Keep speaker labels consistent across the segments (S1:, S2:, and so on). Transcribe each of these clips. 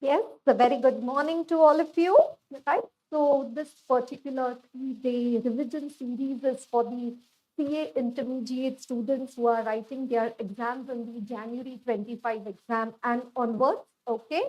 S1: Yes, a very good morning to all of you. Right. So this particular 3-day revision series is for the CA intermediate students who are writing their exams in the January 25 exam and onwards. Okay.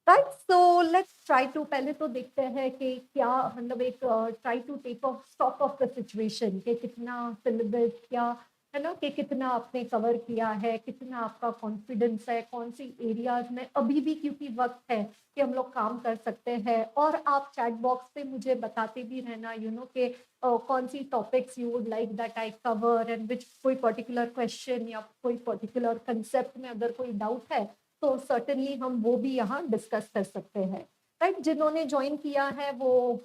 S1: Right. So let's try to पहले तो देखते हैं कि क्या मतलब एक try to take off stock of the situation कि कितना syllabus क्या है ना कि कितना आपने कवर किया है, कितना आपका कॉन्फिडेंस है, कौन सी एरियाज में अभी भी क्योंकि वक्त है कि हम लोग काम कर सकते हैं। और आप चैट बॉक्स पे मुझे बताते भी रहना कि कौन सी topics you would like that I cover and which कोई पर्टिकुलर क्वेश्चन या कोई पर्टिकुलर कंसेप्ट में अगर कोई डाउट है तो सर्टेनली हम वो भी यहाँ डिस्कस कर सकते हैं। राइट, जिन्होंने ज्वाइन किया है वो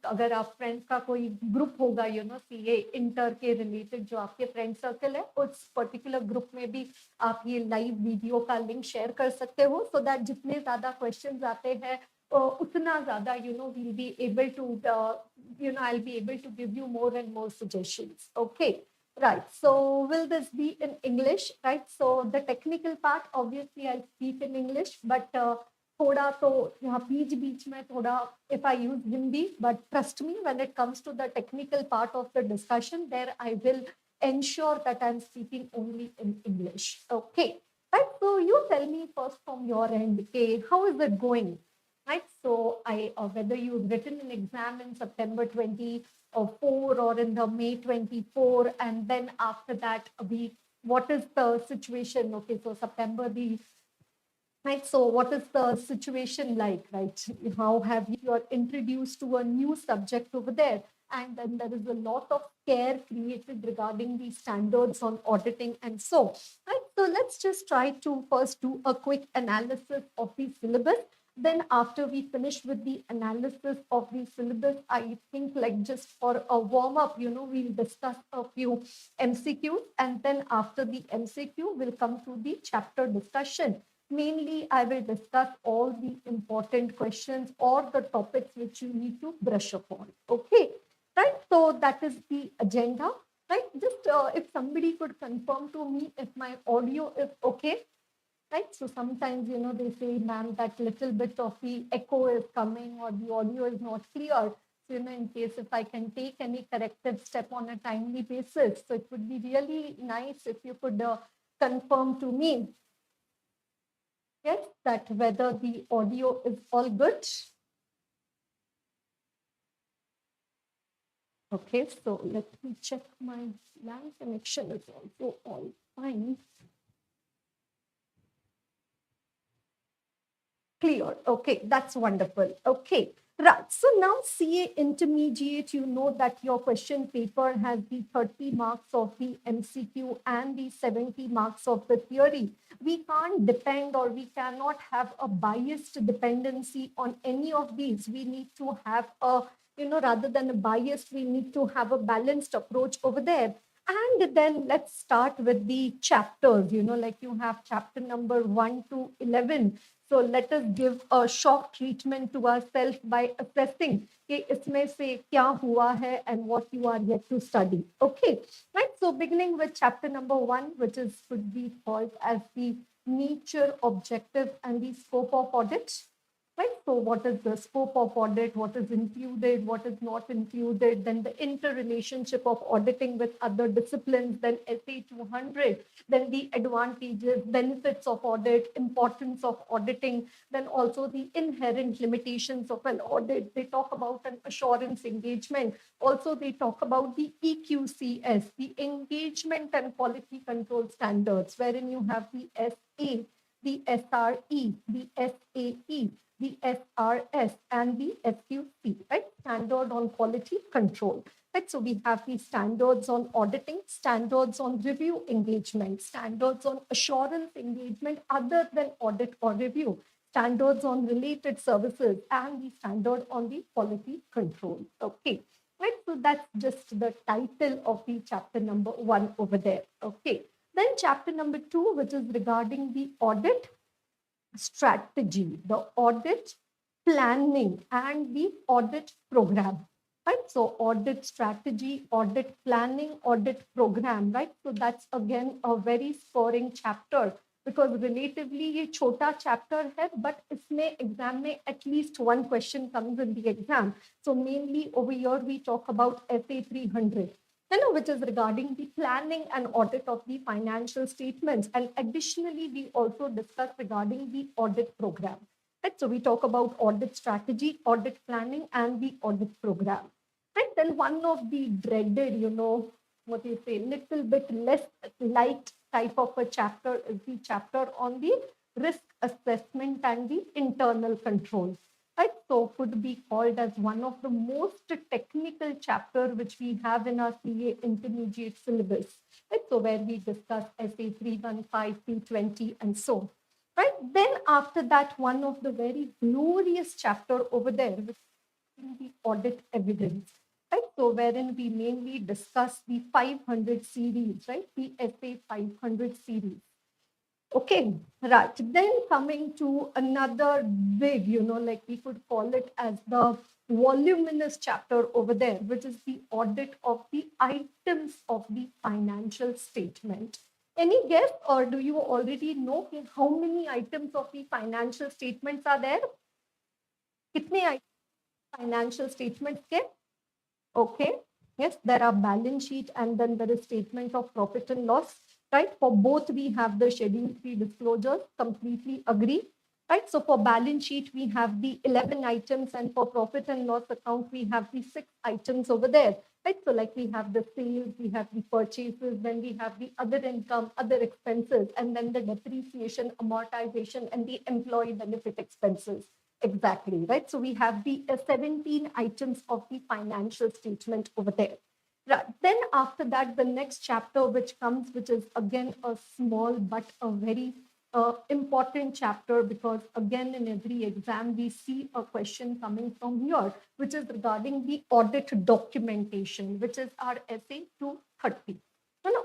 S1: अगर आप फ्रेंड्स का कोई ग्रुप होगा सीए इंटर के रिलेटेड जो आपके फ्रेंड सर्कल है उस पर्टिकुलर ग्रुप में भी आप ये लाइव वीडियो का लिंक शेयर कर सकते हो सो दैट जितने ज्यादा क्वेश्चंस आते हैं उतना ज्यादा will be able to I will be able to give you more and more suggestions. Okay, right, so will this be in English? Right, so the technical part obviously I'll speak in English, but थोड़ा तो यहाँ बीच बीच में थोड़ा if I use Hindi, but trust me when it comes to the technical part of the discussion there I will ensure that I'm speaking only in English. Okay, right, so you tell me first from your end, okay, how is it going? Right, so whether you've written an exam in September 24 or in the May 24, and then after that what is the situation? Okay, so September the right, so what is the situation like, right? How have you are introduced to a new subject over there? And then there is a lot of care created regarding the standards on auditing and so. Right, so let's just try to first do a quick analysis of the syllabus. Then after we finish with the analysis of the syllabus, I think like just for a warm up, we'll discuss a few MCQs. And then after the MCQ, we'll come to the chapter discussion. Mainly, I will discuss all the important questions or the topics which you need to brush upon. Okay, right? So that is the agenda. Right? Just if somebody could confirm to me if my audio is okay. Right? So sometimes, they say, ma'am, that little bit of the echo is coming or the audio is not clear. So, in case if I can take any corrective step on a timely basis. So it would be really nice if you could confirm to me. Yes, that whether the audio is all good. Okay, so let me check my LAN connection is also all fine. Clear. Okay, that's wonderful. Okay, right. So now CA Intermediate, you know that your question paper has the 30 marks of the MCQ and the 70 marks of the theory. We can't depend or we cannot have a biased dependency on any of these. We need to have a, rather than a bias, we need to have a balanced approach over there. And then let's start with the chapters, like you have chapter number 1 to 11. So let us give a shock treatment to ourselves by assessing कि इसमें से क्या हुआ है and what you are yet to study. Okay, right? So beginning with chapter number 1, which is could be called as the nature, objective, and the scope of audit. Right, so what is the scope of audit, what is included, what is not included, then the interrelationship of auditing with other disciplines, then SA 200, then the advantages, benefits of audit, importance of auditing, then also the inherent limitations of an audit. They talk about an assurance engagement. Also, they talk about the EQCS, the engagement and quality control standards, wherein you have the SA, the SRE, the SAE, the SRS, and the SQC, right? Standard on quality control. Right? So we have the standards on auditing, standards on review engagement, standards on assurance engagement other than audit or review, standards on related services, and the standard on the quality control. Okay. Right? So that's just the title of the chapter number 1 over there. Okay. Then chapter number 2, which is regarding the audit strategy, the audit planning, and the audit program. Right, so audit strategy, audit planning, audit program, right? So that's again a very scoring chapter because relatively ये छोटा chapter है, but इसमें exam में at least one question comes in the exam. So mainly over here we talk about SA 300, which is regarding the planning and audit of the financial statements. And additionally, we also discuss regarding the audit program. Right? So we talk about audit strategy, audit planning, and the audit program. Right? Then one of the dreaded, what you say, little bit less liked type of a chapter is the chapter on the risk assessment and the internal controls. Right? So could be called as one of the most technical chapter which we have in our CA intermediate syllabus. Right? So where we discuss SA 315, 320 and so. Right? Then after that, one of the very glorious chapter over there, which is the audit evidence. Right? So wherein we mainly discuss the 500 series, right? The SA 500 series. Okay, right. Then coming to another big, like we could call it as the voluminous chapter over there, which is the audit of the items of the financial statement. Any guess, or do you already know how many items of the financial statements are there? कितने financial statements के? Okay. Yes, there are balance sheet and then there is statement of profit and loss, right? For both, we have the Schedule 3 disclosures, completely agree, right? So for balance sheet, we have the 11 items, and for profit and loss account, we have the 6 items over there, right? So like we have the sales, we have the purchases, then we have the other income, other expenses, and then the depreciation, amortization, and the employee benefit expenses. Exactly, right? So we have the 17 items of the financial statement over there. Right. Then after that, the next chapter which comes, which is again a small but a very important chapter, because again in every exam we see a question coming from here, which is regarding the audit documentation, which is our SA 230.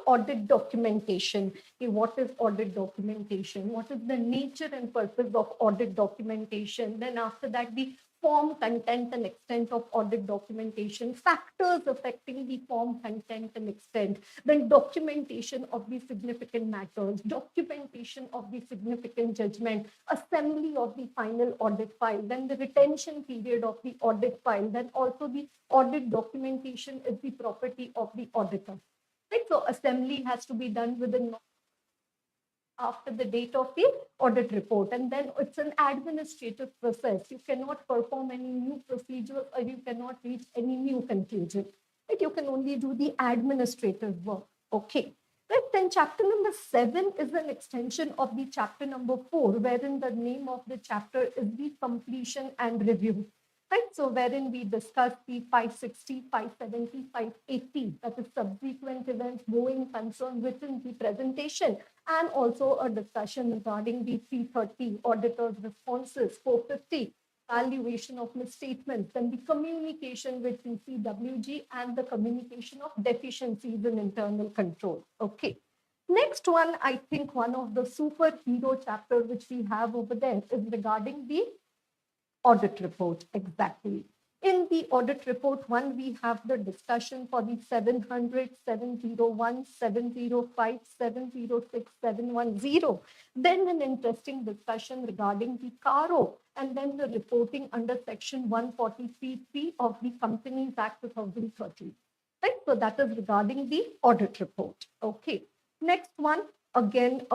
S1: Audit documentation. Okay, what is audit documentation? What is the nature and purpose of audit documentation? Then after that, the form, content, and extent of audit documentation, factors affecting the form, content, and extent, then documentation of the significant matters, documentation of the significant judgment, assembly of the final audit file, then the retention period of the audit file, then also the audit documentation is the property of the auditor. Right? So assembly has to be done within after the date of the audit report, and then it's an administrative process. You cannot perform any new procedures or you cannot reach any new conclusion. Right? You can only do the administrative work. Okay. Right? Then chapter number 7 is an extension of the chapter number 4, wherein the name of the chapter is the completion and review. Right, so wherein we discuss the 560, 570, 580, that is subsequent events, going concern within the presentation, and also a discussion regarding the 330 auditors' responses, 450 valuation of misstatements, and the communication with CCWG and the communication of deficiencies in internal control. Okay. Next one, I think one of the superhero chapter which we have over there is regarding the audit report. Exactly. In the audit report 1, we have the discussion for the 700, 701, 705, 706, 710. Then an interesting discussion regarding the CARO, and then the reporting under section 143(3) of the Companies Act 2013. Right? So that is regarding the audit report. Okay. Next one, again,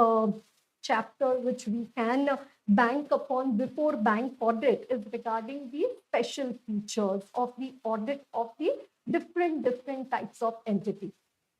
S1: chapter which we can bank upon before bank audit is regarding the special features of the audit of the different types of entities.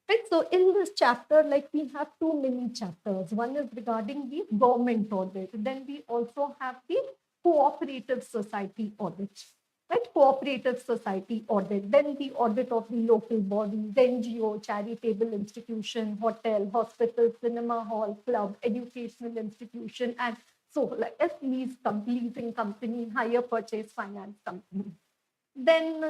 S1: Right? So in this chapter, like we have two mini chapters. One is regarding the government audit. Then we also have the cooperative society audit. Right? Cooperative society audit, then the audit of the local bodies, NGO, charitable institution, hotel, hospital, cinema hall, club, educational institution, and so like lease leasing company, hire purchase finance company. Then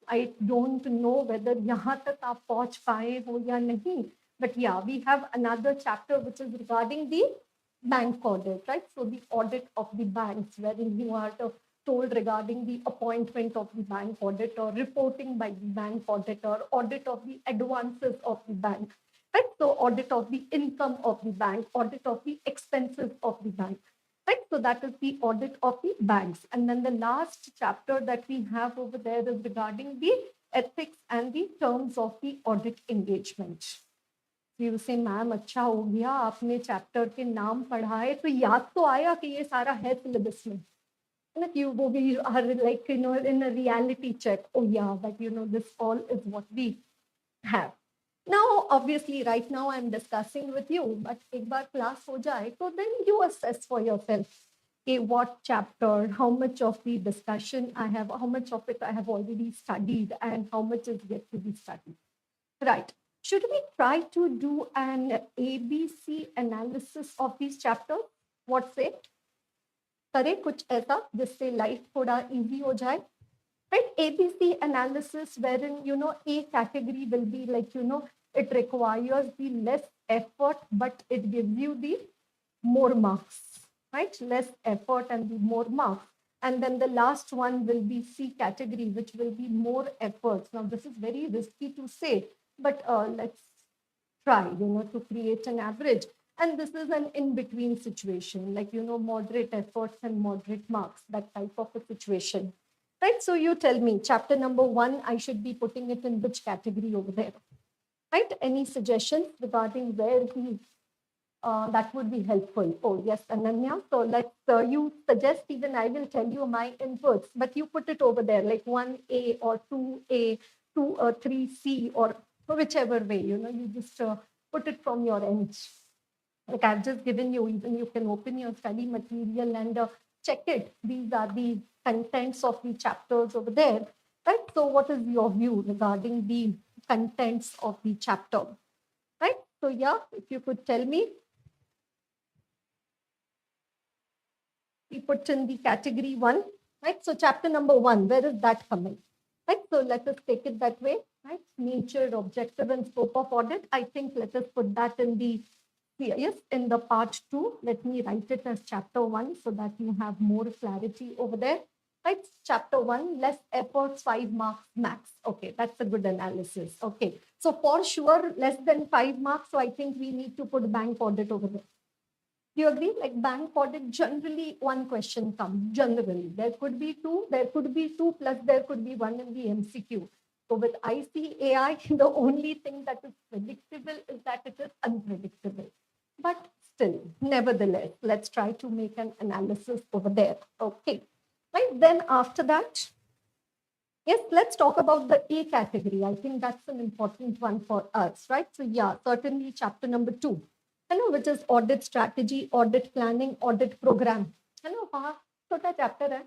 S1: I don't know whether yahan tak aap pahunch paaye ho ya nahi, but yeah, we have another chapter which is regarding the bank audit, right? So the audit of the banks, wherein you are told regarding the appointment of the bank auditor, reporting by the bank auditor, audit of the advances of the bank. right? So audit of the income of the bank, audit of the expenses of the bank, right? So that is the audit of the banks. And then the last chapter that we have over there is regarding the ethics and the terms of the audit engagement. You say, ma'am अच्छा हो गया आपने chapter के नाम पढ़ाए तो याद तो आया कि ये सारा है सिलेबस में, like you we are like in a reality check, oh yeah, but this all is what we have. Now obviously right now I'm discussing with you, but एक बार class हो जाए तो then you assess for yourself, okay, what chapter, how much of the discussion I have, how much of it I have already studied, and how much is yet to be studied, right? Should we try to do an ABC analysis of these chapters? What say? करें कुछ ऐसा जिससे life थोड़ा easy हो जाए, right? ABC analysis wherein A category will be like it requires the less effort but it gives you the more marks, right? Less effort and the more marks. And then the last one will be C category, which will be more efforts. Now this is very risky to say, but let's try to create an average. And this is an in-between situation, like, moderate efforts and moderate marks, that type of a situation, right? So you tell me, chapter number 1, I should be putting it in which category over there, right? Any suggestions regarding where that would be helpful? Oh, yes, Ananya. So let's, you suggest, even I will tell you my inputs, but you put it over there, like 1A or 2A, 2 or 3C, or whichever way, you just put it from your end. Like I've just given you, even you can open your study material and check it. These are the contents of the chapters over there, right? So what is your view regarding the contents of the chapter, right? So yeah, if you could tell me. We put in the category 1, right? So chapter number 1, where is that coming, right? So let us take it that way, right? Nature, objective, and scope of audit. I think let us put that in the, yes, in the part 2. Let me write it as chapter 1 so that you have more clarity over there, right? Chapter 1, less efforts, 5 marks max. Okay, that's a good analysis. Okay, so for sure, less than 5 marks. So I think we need to put bank audit over there. Do you agree? Like bank audit, generally one question comes. Generally, there could be two, plus there could be one in the MCQ. So with ICAI, the only thing that is predictable is that it is unpredictable. But still, nevertheless, let's try to make an analysis over there. Okay, right? Then after that, yes, let's talk about the A category. I think that's an important one for us, right? So yeah, certainly chapter number 2. Which is audit strategy, audit planning, audit program. हाँ छोटा chapter है,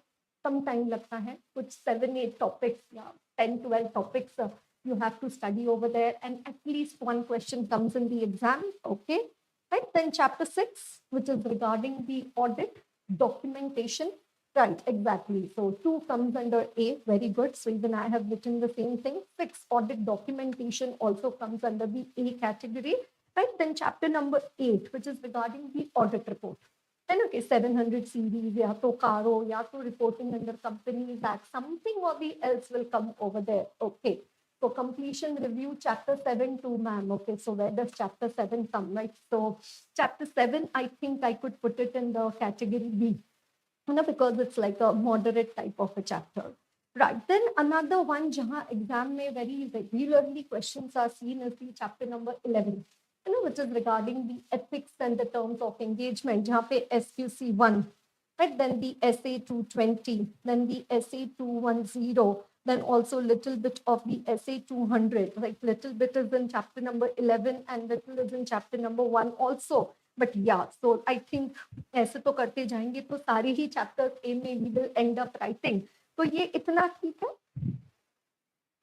S1: some time लगता है, कुछ 7-8 topics या 10-12 topics you have to study over there, and at least one question comes in the exam. Okay, right? Then chapter 6, which is regarding the audit documentation. Right, exactly. So 2 comes under A, very good. So even I have written the same thing. 6, audit documentation, also comes under the A category. Right, then chapter number 8, which is regarding the audit report. Then okay, 700 series, ya to CARO, ya to reporting under Companies Act, something or the else will come over there. Okay, so completion review, chapter 7 too, ma'am. Okay, so where does chapter 7 come, right? So chapter 7, I think I could put it in the category B, because it's like a moderate type of a chapter. Right, then another one, jahan exam mein very regularly questions are seen, is the chapter number 11. Which is regarding the ethics and the terms of engagement, jahan pe SQC 1, right? Then the SA 220, then the SA 210, then also little bit of the SA 200, like little bit is in chapter number 11 and little is in chapter number 1 also. But yeah, so I think ऐसे तो करते जाएंगे तो सारे ही chapters A में we will end up writing. तो ये इतना ठीक है.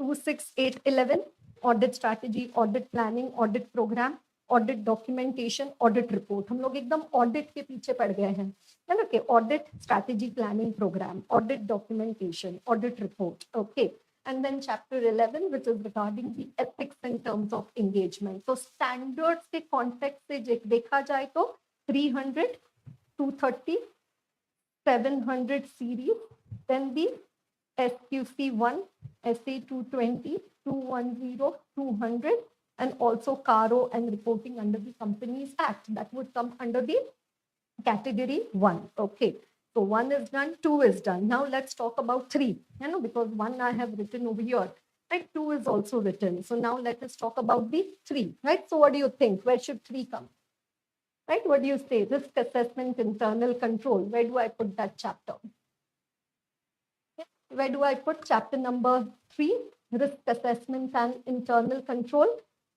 S1: 2, 6, 8, 11, audit strategy, audit planning, audit program, audit documentation, audit report. हम लोग एकदम ऑडिट के पीछे पड़ गए हैं, है ना, कि audit strategy planning program, audit documentation, audit report. Okay, and then chapter 11 which is regarding the ethics in terms of engagement. तो स्टैंडर्ड्स के कॉन्टेक्स्ट से देखा जाए तो 300, 230, 700 series, then the SQC 1, SA 220, 210, 200, and also CARO and reporting under the Companies Act. That would come under the category 1. Okay. So 1 is done, 2 is done. Now let's talk about 3, because 1 I have written over here, right? 2 is also written. So now let us talk about the 3, right? So what do you think? Where should 3 come? Right? What do you say? Risk assessment, internal control. Where do I put that chapter? Where do I put chapter number 3? Risk assessment and internal control.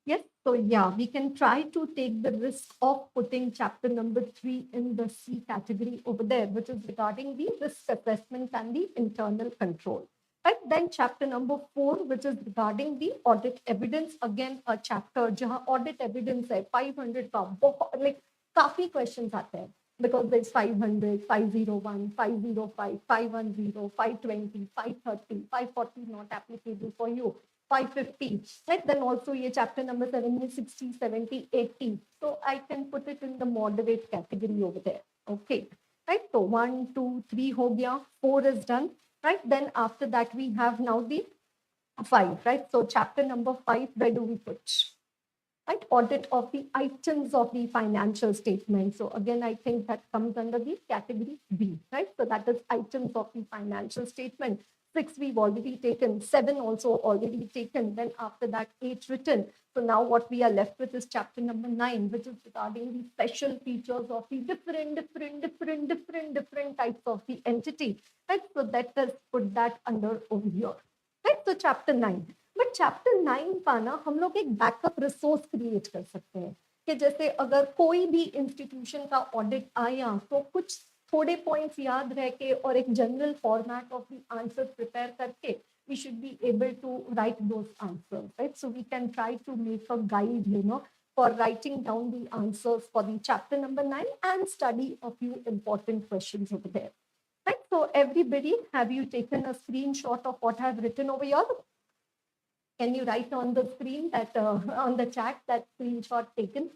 S1: Yes, so yeah, we can try to take the risk of putting chapter number 3 in the C category over there, which is regarding the risk assessment and the internal control. Right, then chapter number 4, which is regarding the audit evidence. Again, a chapter जहाँ audit evidence है 500 का बहुत like काफी questions आते हैं because there's 500, 501, 505, 510, 520, 530, 540 not applicable for you. 550, right? Then also ये chapter number 7 is 60, 70, 80. So I can put it in the moderate category over there. Okay, right? So 1, 2, 3 हो गया, 4 is done, right? Then after that we have now the 5, right? So chapter number 5, where do we put? Right? Audit of the items of the financial statement. So again, I think that comes under the category B, right? So that is items of the financial statement. 6 we've already taken, 7 also already taken. Then after that, 8 written. So now what we are left with is chapter number 9, which is regarding the special features of the different types of the entity. Right? So let us put that under over here. Right? So chapter 9. But chapter 9 का ना हम लोग एक backup resource create कर सकते हैं कि जैसे अगर कोई भी इंस्टीट्यूशन का ऑडिट आया तो कुछ थोड़े पॉइंट्स याद रह के और एक general format of the answer prepare करके we should be able to write those answers, right? So we can try to make a guide, for writing down the answers for the chapter number 9 and study a few important questions over there, right? So everybody, have you taken a screenshot of what I have written over here? Can you write on the screen that on the chat that screenshot taken,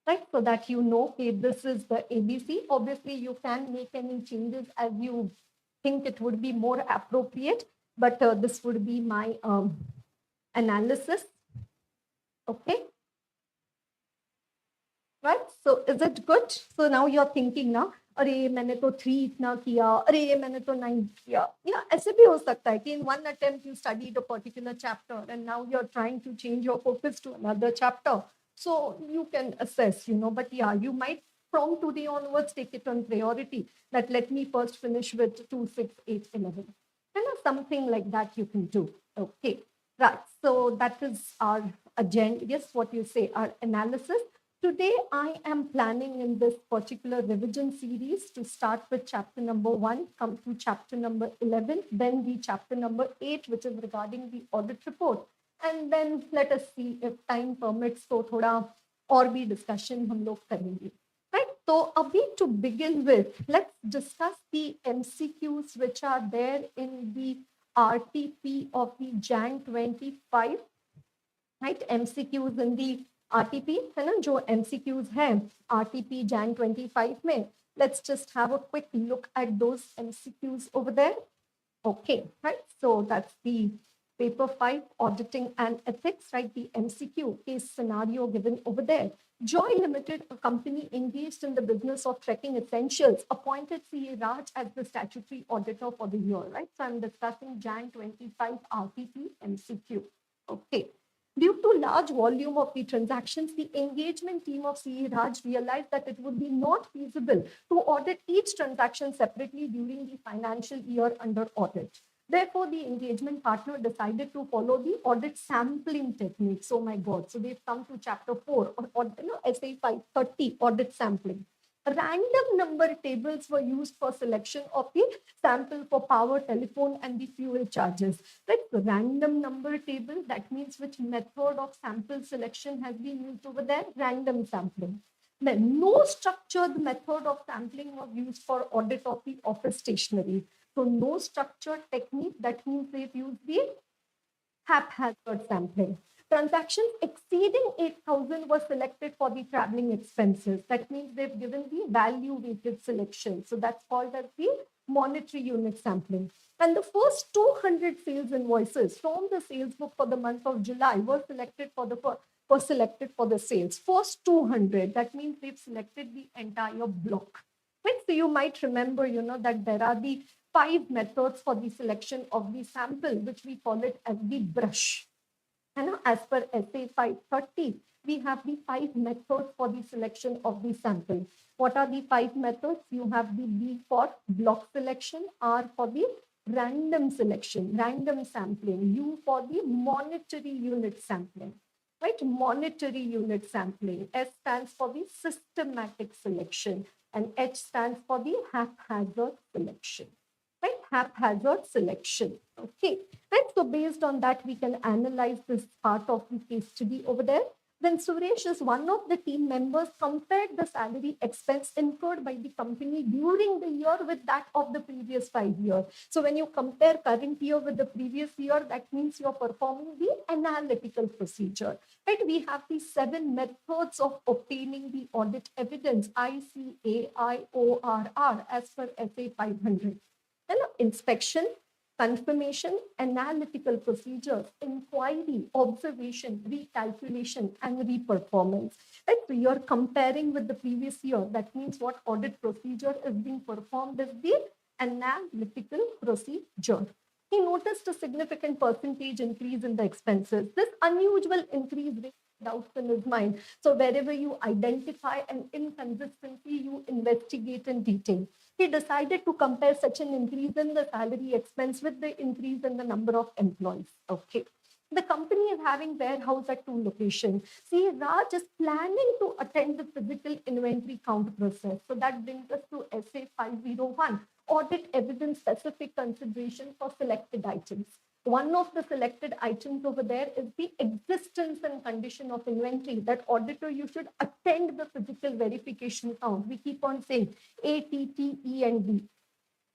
S1: right? So that you know, okay, this is the ABC. Obviously, you can make any changes as you think it would be more appropriate, but this would be my analysis. Okay. Right? So is it good? So now you're thinking now, अरे मैंने तो 3 इतना किया, अरे मैंने तो 9 किया. Yeah, ऐसे भी हो सकता है कि in one attempt you studied a particular chapter and now you're trying to change your focus to another chapter. So you can assess, but yeah, you might from today onwards take it on priority that let me first finish with 2, 6, 8, 11. Something like that you can do. Okay, right. So that is our agenda. Yes, what you say, our analysis. Today, I am planning in this particular revision series to start with chapter number 1, come to chapter number 11, then the chapter number 8, which is regarding the audit report. And then let us see if time permits, so thoda or bhi discussion hum log karenge. Right? So, abhi to begin with, let's discuss the MCQs which are there in the RTP of the Jan 25, right? MCQs in the RTP है ना जो MCQs है RTP Jan 25 में. Let's just have a quick look at those MCQs over there. Okay, right? So that's the paper 5, auditing and ethics, right? The MCQ case scenario given over there. Joy Limited, a company engaged in the business of trekking essentials, appointed CA Raj as the statutory auditor for the year, right? So I'm discussing Jan 25 RTP MCQ. Okay. Due to large volume of the transactions, the engagement team of CA Raj realized that it would be not feasible to audit each transaction separately during the financial year under audit. Therefore, the engagement partner decided to follow the audit sampling techniques. Oh my God. So they've come to chapter 4, or SA 530, audit sampling. Random number tables were used for selection of the sample for power, telephone, and the fuel charges. Right? The random number table, that means which method of sample selection has been used over there? Random sampling. Then no structured method of sampling was used for audit of the office stationery. So no structured technique, that means they've used the haphazard sampling. Transactions exceeding 8,000 were selected for the traveling expenses. That means they've given the value weighted selection. So that's called as the monetary unit sampling. And the first 200 sales invoices from the sales book for the month of July were selected for the sales. First 200, that means they've selected the entire block. Right? So you might remember, that there are the 5 methods for the selection of the sample, which we call it as the brush. And as per SA 530, we have the 5 methods for the selection of the sample. What are the 5 methods? You have the B for block selection, R for the random selection, random sampling, U for the monetary unit sampling. Right? Monetary unit sampling. S stands for the systematic selection, and H stands for the haphazard selection. Right? Haphazard selection. Okay. Right? So based on that, we can analyze this part of the case study over there. Then Suresh, is one of the team members, compared the salary expense incurred by the company during the year with that of the previous 5 years. So when you compare current year with the previous year, that means you're performing the analytical procedure. Right? We have the 7 methods of obtaining the audit evidence, ICAIORR, as per SA 500. Then inspection, confirmation, analytical procedures, inquiry, observation, recalculation, and reperformance. Right? So you're comparing with the previous year. That means what audit procedure is being performed is the analytical procedure. He noticed a significant percentage increase in the expenses. This unusual increase raised doubts in his mind. So wherever you identify an inconsistency, you investigate in detail. He decided to compare such an increase in the salary expense with the increase in the number of employees. Okay. The company is having warehouse at 2 locations. See, Raj is planning to attend the physical inventory count process. So that brings us to SA 501, audit evidence specific consideration for selected items. One of the selected items over there is the existence and condition of inventory. That auditor, you should attend the physical verification count. We keep on saying A, T, T, E, and D.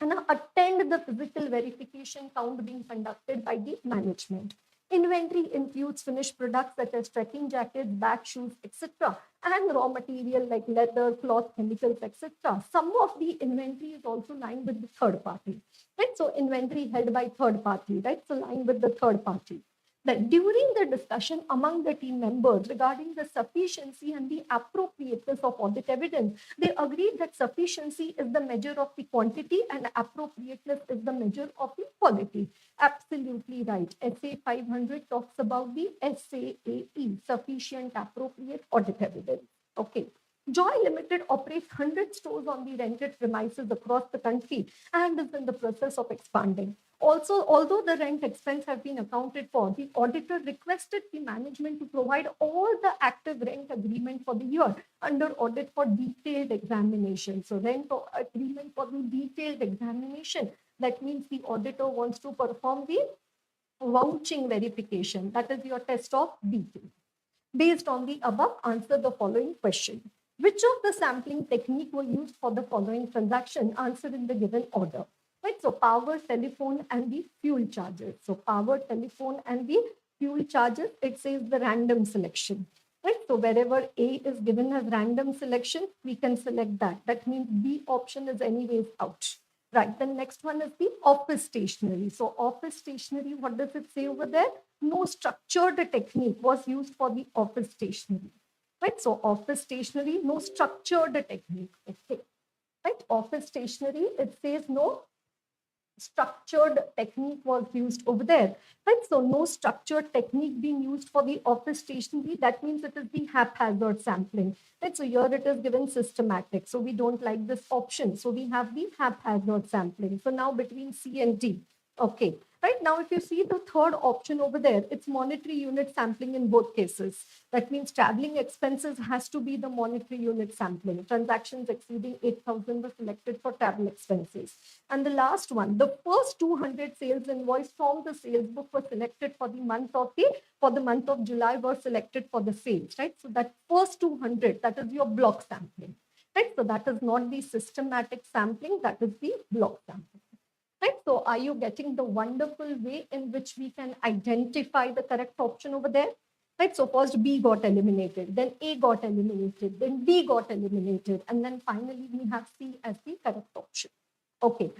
S1: And attend the physical verification count being conducted by the management. Inventory includes finished products such as trekking jackets, bag, shoes, etc., and raw material like leather, cloth, chemicals, etc. Some of the inventory is also lying with the third party. Right? So inventory held by third party, right? So lying with the third party. That during the discussion among the team members regarding the sufficiency and the appropriateness of audit evidence, they agreed that sufficiency is the measure of the quantity and appropriateness is the measure of the quality. Absolutely right. SA 500 talks about the SAAE, sufficient appropriate audit evidence. Okay. Joy Limited operates 100 stores on the rented premises across the country and is in the process of expanding. Also, although the rent expense have been accounted for, the auditor requested the management to provide all the active rent agreement for the year under audit for detailed examination. So rent agreement for the detailed examination, that means the auditor wants to perform the vouching verification. That is your test of detail. Based on the above, answer the following question. Which of the sampling technique were used for the following transaction? Answer in the given order. Right, so power, telephone, and the fuel charges. So power, telephone, and the fuel charges, it says the random selection. Right, so wherever A is given as random selection, we can select that. That means B option is anyways out. Right, the next one is the office stationery. So office stationery, what does it say over there? No structured technique was used for the office stationery. Right, so office stationery, no structured technique. Okay. Right, office stationery, it says no structured technique was used over there. Right, so no structured technique being used for the office stationery. That means it is the haphazard sampling. Right, so here it is given systematic. So we don't like this option. So we have the haphazard sampling. So now between C and D. Okay. Right, now if you see the third option over there, it's monetary unit sampling in both cases. That means traveling expenses has to be the monetary unit sampling. Transactions exceeding 8,000 were selected for travel expenses. And the last one, the first 200 sales invoice from the sales book were selected for the month of July were selected for the sales. Right, so that first 200, that is your block sampling. Right, so that is not the systematic sampling, that is the block sampling. Right, so are you getting the wonderful way in which we can identify the correct option over there? Right, so first B got eliminated, then A got eliminated, then D got eliminated, and then finally we have C as the correct option. Okay,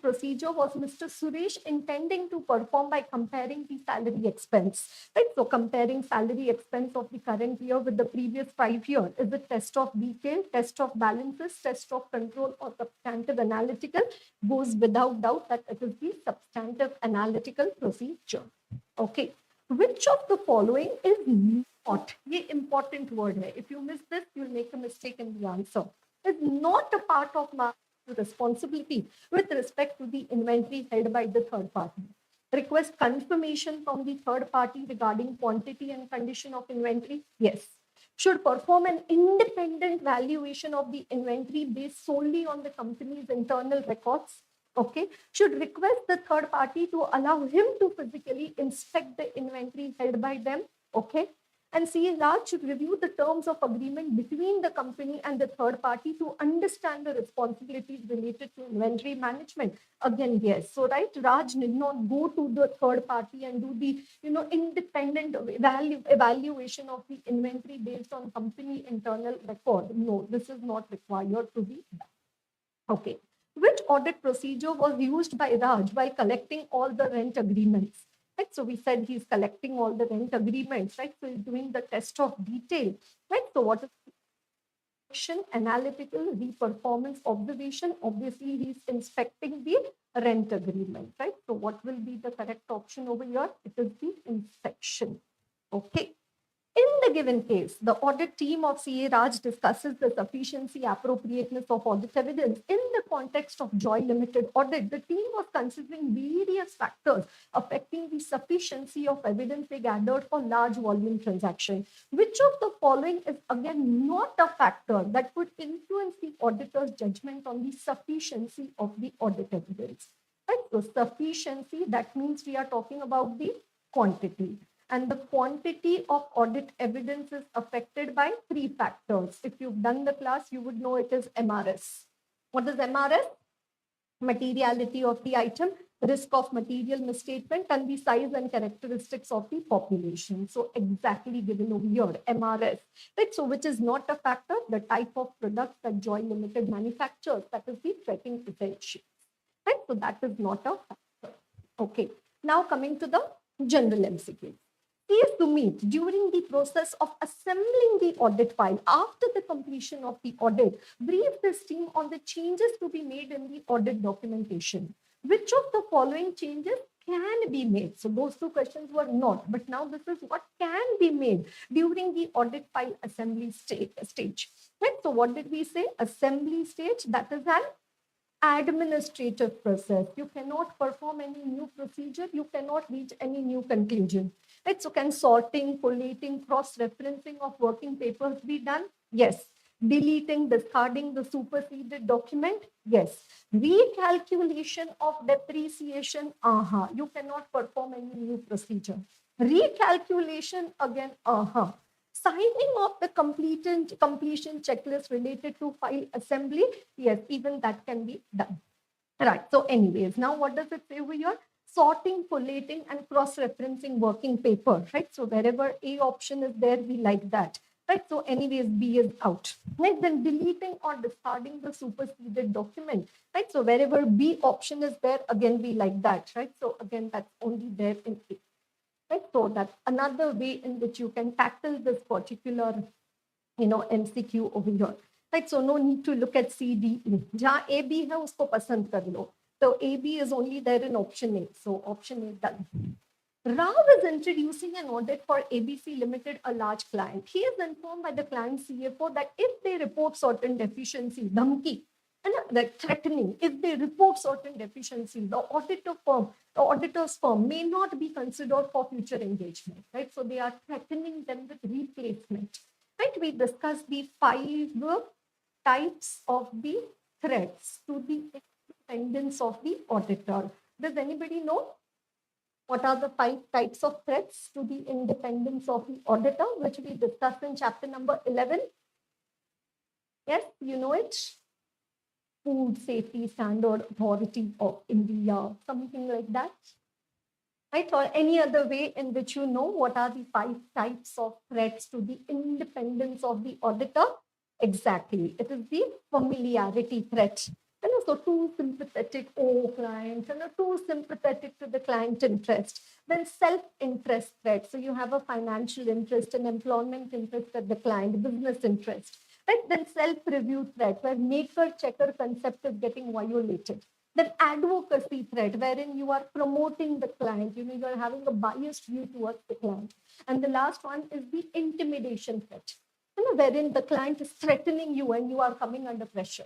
S1: procedure was Mr. Suresh intending to perform by comparing the salary expense, right? So comparing salary expense of the current year with the previous 5 years. Is it test of detail, test of balances, test of control, or substantive analytical? Goes without doubt that it is the substantive analytical procedure. Okay. Which of the following is not, ये important word hai. If you miss this, you'll make a mistake in the answer. Is not a part of my responsibility with respect to the inventory held by the third party. Request confirmation from the third party regarding quantity and condition of inventory? Yes. Should perform an independent valuation of the inventory based solely on the company's internal records? Okay. Should request the third party to allow him to physically inspect the inventory held by them? Okay. And CA Raj should review the terms of agreement between the company and the third party to understand the responsibilities related to inventory management. Again, yes. So, right, Raj did not go to the third party and do the, independent evaluation of the inventory based on company internal record. No, this is not required to be done. Okay. Which audit procedure was used by Raj while collecting all the rent agreements? Right, so we said he's collecting all the rent agreements, right? So he's doing the test of detail, right? So what is analytical, the performance observation? Obviously, he's inspecting the rent agreement, right? So what will be the correct option over here? It is the inspection. Okay. In the given case, the audit team of CA Raj discusses the sufficiency, appropriateness of audit evidence. In the context of Joy Limited audit, the team was considering various factors affecting the sufficiency of evidence they gathered for large volume transactions. Which of the following is again not a factor that would influence the auditor's judgment on the sufficiency of the audit evidence? Right? So sufficiency, that means we are talking about the quantity. And the quantity of audit evidence is affected by three factors. If you've done the class, you would know it is MRS. What is MRS? Materiality of the item, risk of material misstatement, and the size and characteristics of the population. So exactly given over here, MRS. Right? So which is not a factor, the type of product that Joy Limited manufactures, that is the threatening potential. Right? So that is not a factor. Okay. Now coming to the general MCQ. Is to meet during the process of assembling the audit file after the completion of the audit, brief this team on the changes to be made in the audit documentation. Which of the following changes can be made? So those two questions were not, but now this is what can be made during the audit file assembly stage. Right? So what did we say? Assembly stage, that is an administrative process. You cannot perform any new procedure. You cannot reach any new conclusion. Right? So can sorting, collating, cross-referencing of working papers be done? Yes. Deleting, discarding the superseded document? Yes. Recalculation of depreciation? You cannot perform any new procedure. Recalculation again? Signing of the completion checklist related to file assembly? Yes, even that can be done. Right. So anyways, now what does it say over here? Sorting, collating, and cross-referencing working paper, right? So wherever A option is there, we like that, right? So anyways, B is out. Right? Then deleting or discarding the superseded document, right? So wherever B option is there, again, we like that, right? So again, that's only there in A. Right? So that's another way in which you can tackle this particular, MCQ over here. Right? So no need to look at C, D, E. Jahan A, B hai, usko pasand kar lo. So AB is only there in option A. So option A done. Rao is introducing an audit for ABC Limited, a large client. He is informed by the client CFO that if they report certain deficiency, dhamki, and threatening, if they report certain deficiency, the auditor's firm may not be considered for future engagement. Right? So they are threatening them with replacement. Right? We discussed the 5 types of the threats to the independence of the auditor. Does anybody know what are the 5 types of threats to the independence of the auditor, which we discussed in chapter number 11? Yes, you know it. Food Safety Standard Authority of India, something like that. Right? Or any other way in which you know what are the 5 types of threats to the independence of the auditor? Exactly. It is the familiarity threat. So too sympathetic, oh, client, too sympathetic to the client interest. Then self-interest threat. So you have a financial interest, an employment interest at the client, business interest. Right? Then self-review threat, where maker-checker concept is getting violated. Then advocacy threat, wherein you are promoting the client, you are having a biased view towards the client. And the last one is the intimidation threat, wherein the client is threatening you and you are coming under pressure.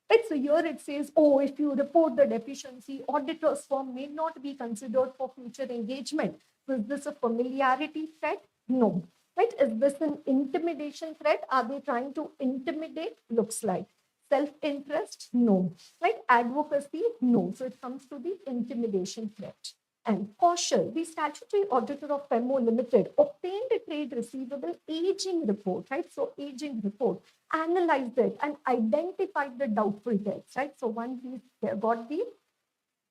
S1: Right? So here it says, oh, if you report the deficiency, auditor's firm may not be considered for future engagement. So is this a familiarity threat? No. Right? Is this an intimidation threat? Are they trying to intimidate? Looks like. Self-interest? No. Right? Advocacy? No. So it comes to the intimidation threat. And Kaushal, the statutory auditor of FEMO Limited, obtained a trade receivable aging report, right? So aging report, analyzed it and identified the doubtful debts, right? So once he got the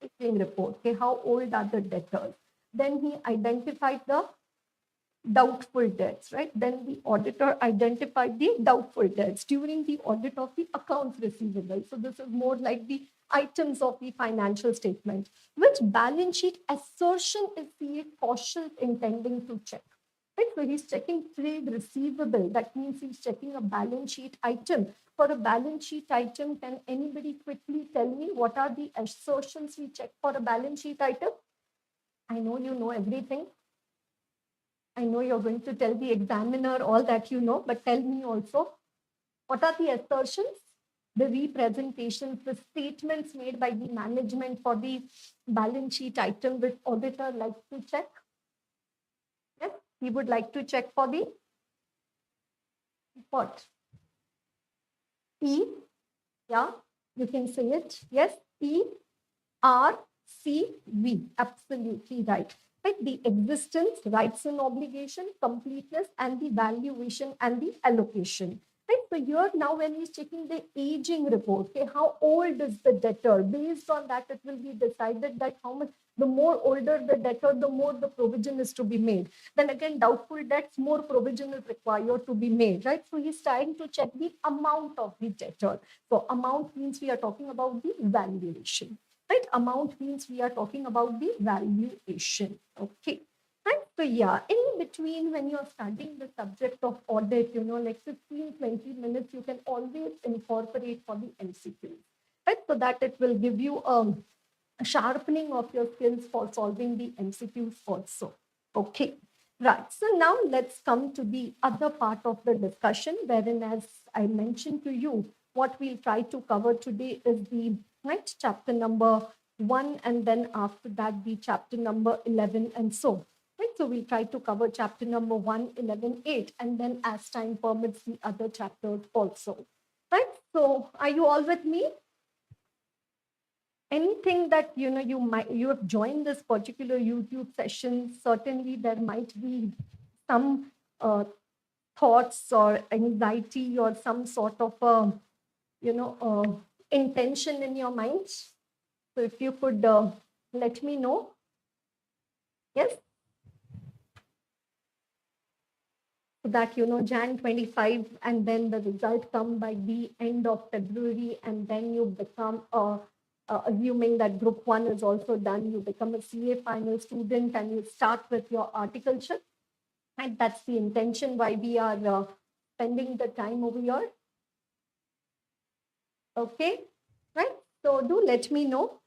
S1: aging report, okay, how old are the debtors? Then he identified the doubtful debts, right? Then the auditor identified the doubtful debts during the audit of the accounts receivable. So this is more like the items of the financial statement. Which balance sheet assertion is CA Kaushal intending to check? Right? So he's checking trade receivable. That means he's checking a balance sheet item. For a balance sheet item, can anybody quickly tell me what are the assertions we check for a balance sheet item? I know you know everything. I know you're going to tell the examiner all that you know, but tell me also, what are the assertions? The representations, the statements made by the management for the balance sheet item which auditor likes to check. Yes, he would like to check for the what? E, yeah, you can say it. Yes, ERCV, absolutely right. Right, the existence, rights and obligation, completeness, and the valuation and the allocation. Right, so here now when he's checking the aging report, okay, how old is the debtor? Based on that, it will be decided that how much, the more older the debtor, the more the provision is to be made. Then again, doubtful debts, more provision is required to be made, right? So he's trying to check the amount of the debtor. So amount means we are talking about the valuation. Right? Amount means we are talking about the valuation. Okay. Right? So yeah, in between when you're studying the subject of audit, like 15, 20 minutes, you can always incorporate for the MCQ. Right? So that it will give you a sharpening of your skills for solving the MCQs also. Okay. Right. So now let's come to the other part of the discussion, wherein, as I mentioned to you, what we'll try to cover today is the right chapter number 1, and then after that the chapter number 11 and so. Right. So we'll try to cover chapter number 1, 11, 8, and then as time permits the other chapters also. Right. So are you all with me? Anything that you have joined this particular YouTube session, certainly there might be some thoughts or anxiety or some sort of intention in your mind. So if you could let me know. Yes. So that Jan 25 and then the result come by the end of February, and then you become assuming that group 1 is also done, you become a CA final student and you start with your articleship. And that's the intention why we are spending the time over here. Okay, right? So do let me know.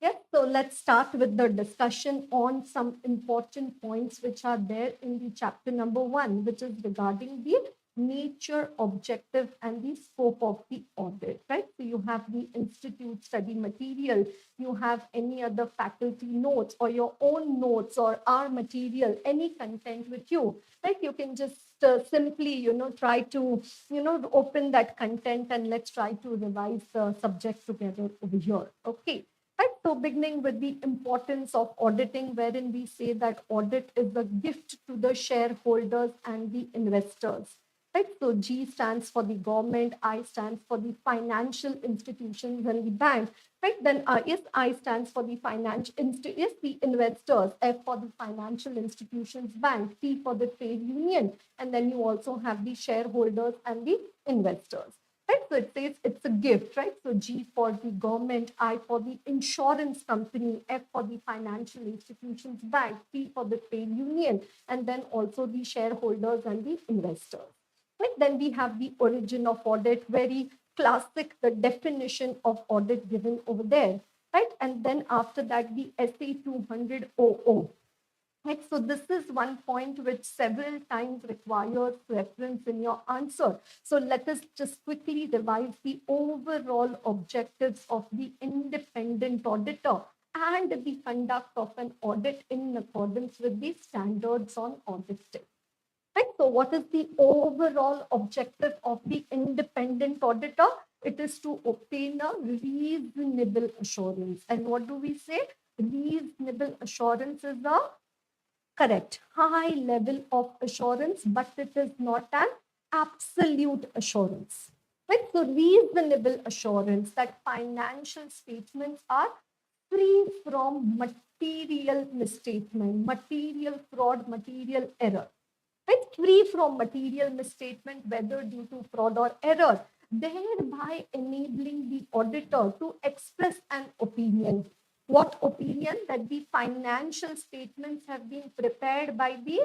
S1: Yes, so let's start with the discussion on some important points which are there in the chapter number 1, which is regarding the nature, objective, and the scope of the audit, right? So you have the institute study material, you have any other faculty notes or your own notes or our material, any content with you, right? You can just simply, try to, open that content and let's try to revise the subject together over here, okay? Right, so beginning with the importance of auditing, wherein we say that audit is a gift to the shareholders and the investors. Right, so G stands for the government, I stands for the financial institutions and the bank. Right, then I stands for the the investors, F for the financial institutions, bank, T for the trade union, and then you also have the shareholders and the investors. right? So it says it's a gift, right? So G for the government, I for the insurance company, F for the financial institutions, bank, P for the trade union, and then also the shareholders and the investors. Right? Then we have the origin of audit, very classic, the definition of audit given over there, right? And then after that, the SA 200 Right, so this is one point which several times requires reference in your answer. So let us just quickly revise the overall objectives of the independent auditor and the conduct of an audit in accordance with the standards on auditing. Right, so what is the overall objective of the independent auditor? It is to obtain a reasonable assurance. And what do we say? Reasonable assurance is a correct high level of assurance, but it is not an absolute assurance. Right? So reasonable assurance that financial statements are free from material misstatement, material fraud, material error. Right? Free from material misstatement, whether due to fraud or error, thereby enabling the auditor to express an opinion. What opinion? That the financial statements have been prepared by the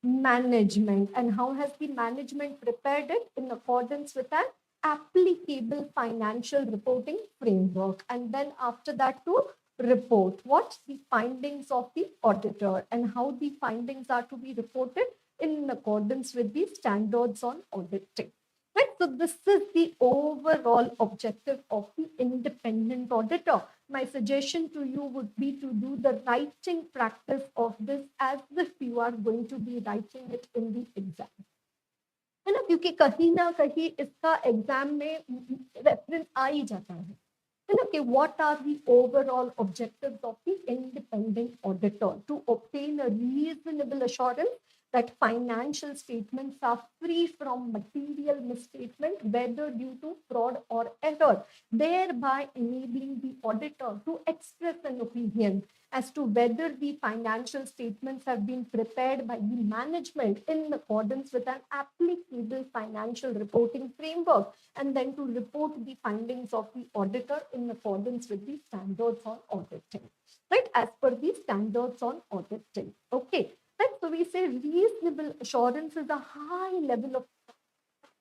S1: management. And how has the management prepared it? In accordance with an applicable financial reporting framework. And then after that, to report what the findings of the auditor and how the findings are to be reported in accordance with the standards on auditing. Right? So this is the overall objective of the independent auditor. My suggestion to you would be to do the writing practice of this as if you are going to be writing it in the exam. है ना, क्योंकि कहीं ना कहीं इसका exam में reference आ ही जाता है ना, कि what are the overall objectives of the independent auditor? To obtain a reasonable assurance that financial statements are free from material misstatement, whether due to fraud or error, thereby enabling the auditor to express an opinion as to whether the financial statements have been prepared by the management in accordance with an applicable financial reporting framework, and then to report the findings of the auditor in accordance with the standards on auditing, right? As per the standards on auditing. Okay. Right? So we say reasonable assurance is a high level of,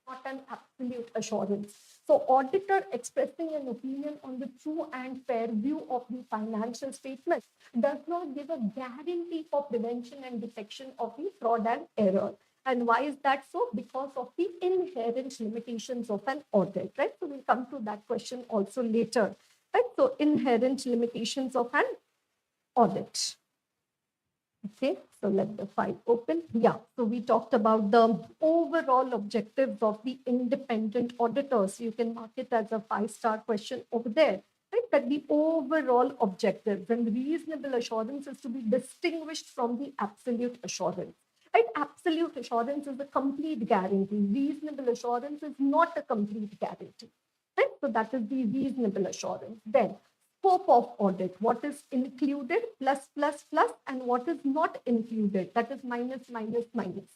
S1: not an absolute assurance. So auditor expressing an opinion on the true and fair view of the financial statement does not give a guarantee for prevention and detection of the fraud and error. And why is that so? Because of the inherent limitations of an audit, right? So we'll come to that question also later, right? So inherent limitations of an audit. Okay, so let the file open. Yeah, so we talked about the overall objectives of the independent auditors. You can mark it as a 5-star question over there, right? That the overall objectives and reasonable assurance is to be distinguished from the absolute assurance. Right? Absolute assurance is a complete guarantee. Reasonable assurance is not a complete guarantee. Right? So that is the reasonable assurance. Then scope of audit, what is included, plus, plus, plus, and what is not included, that is minus, minus, minus.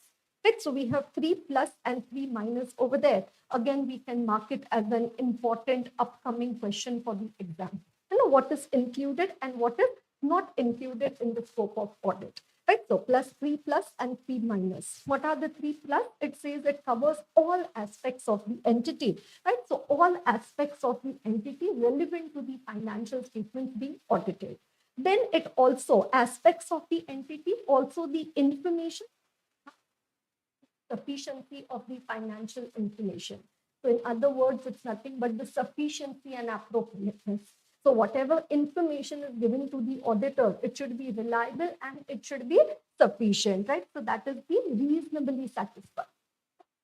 S1: Right? So we have 3 plus and 3 minus over there. Again, we can mark it as an important upcoming question for the exam. You know what is included and what is not included in the scope of audit. Right? So plus 3 plus and 3 minus. What are the 3 plus? It says it covers all aspects of the entity. Right? So all aspects of the entity relevant to the financial statements being audited. Then it also aspects of the entity, also the information, sufficiency of the financial information. So in other words, it's nothing but the sufficiency and appropriateness. So whatever information is given to the auditor, it should be reliable and it should be sufficient, right? So that is the reasonably satisfied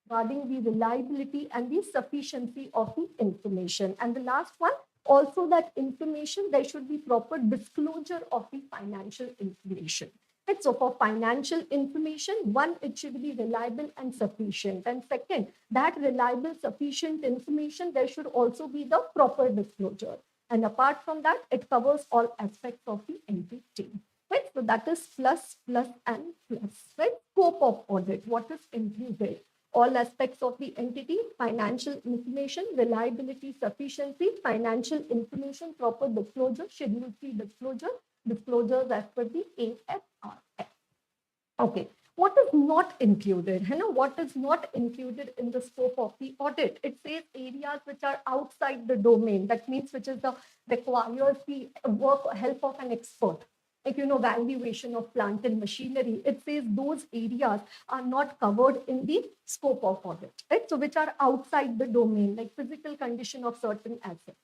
S1: regarding the reliability and the sufficiency of the information. And the last one, also that information, there should be proper disclosure of the financial information. Right? So for financial information, one, it should be reliable and sufficient. And second, that reliable, sufficient information, there should also be the proper disclosure. And apart from that, it covers all aspects of the entity. Right? So that is plus, plus, and plus. Right? Scope of audit, what is included? all aspects of the entity, financial information, reliability, sufficiency, financial information, proper disclosure, Schedule 3 disclosure, disclosures as per the AFRS. Okay. What is not included? What is not included in the scope of the audit? It says areas which are outside the domain. That means which is the requires the work or help of an expert. Like, valuation of plant and machinery. It says those areas are not covered in the scope of audit, right? So which are outside the domain, like physical condition of certain assets.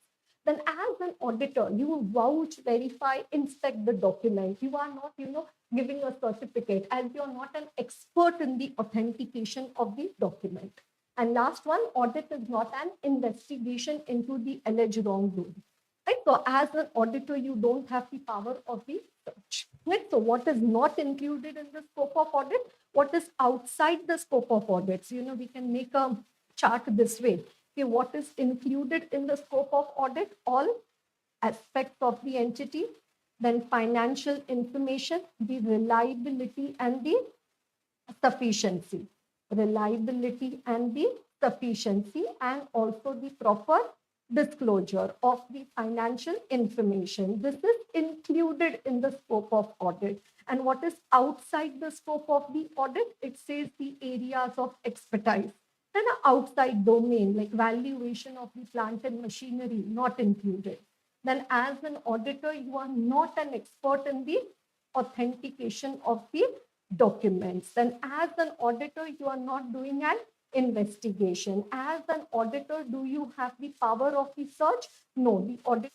S1: Then as an auditor, you vouch, verify, inspect the document. You are not, giving a certificate, as you're not an expert in the authentication of the document. And last one, audit is not an investigation into the alleged wrongdoing. Right? So as an auditor, you don't have the power of the search. Right? So what is not included in the scope of audit? What is outside the scope of audits? We can make a chart this way. Okay, what is included in the scope of audit? All aspects of the entity, then financial information, the reliability and the sufficiency. Reliability and the sufficiency, and also the proper disclosure of the financial information. This is included in the scope of audit. And what is outside the scope of the audit? It says the areas of expertise. Then an outside domain like valuation of the plant and machinery, not included. Then as an auditor, you are not an expert in the authentication of the documents. Then as an auditor, you are not doing an investigation. As an auditor, do you have the power of the search? No, the auditor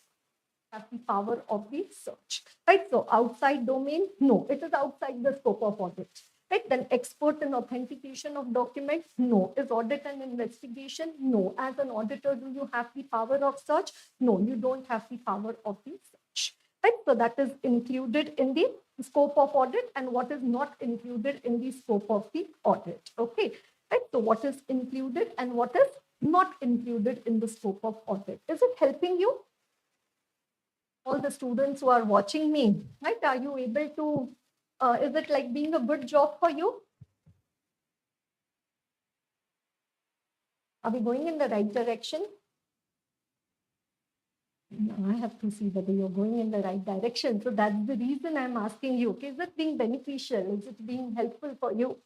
S1: has the power of the search. Right? So outside domain, no, it is outside the scope of audit. Right? Then expert in authentication of documents, no. Is audit an investigation? No. As an auditor, do you have the power of search? No, you don't have the power of the search. Right? So that is included in the scope of audit, and what is not included in the scope of the audit. Okay. Right? So what is included and what is not included in the scope of audit. Is it helping you? All the students who are watching me, right? Are you able to, is it like being a good job for you? Are we going in the right direction? I have to see whether you're going in the right direction. So that's the reason I'm asking you. Okay, is it being beneficial? Is it being helpful for you?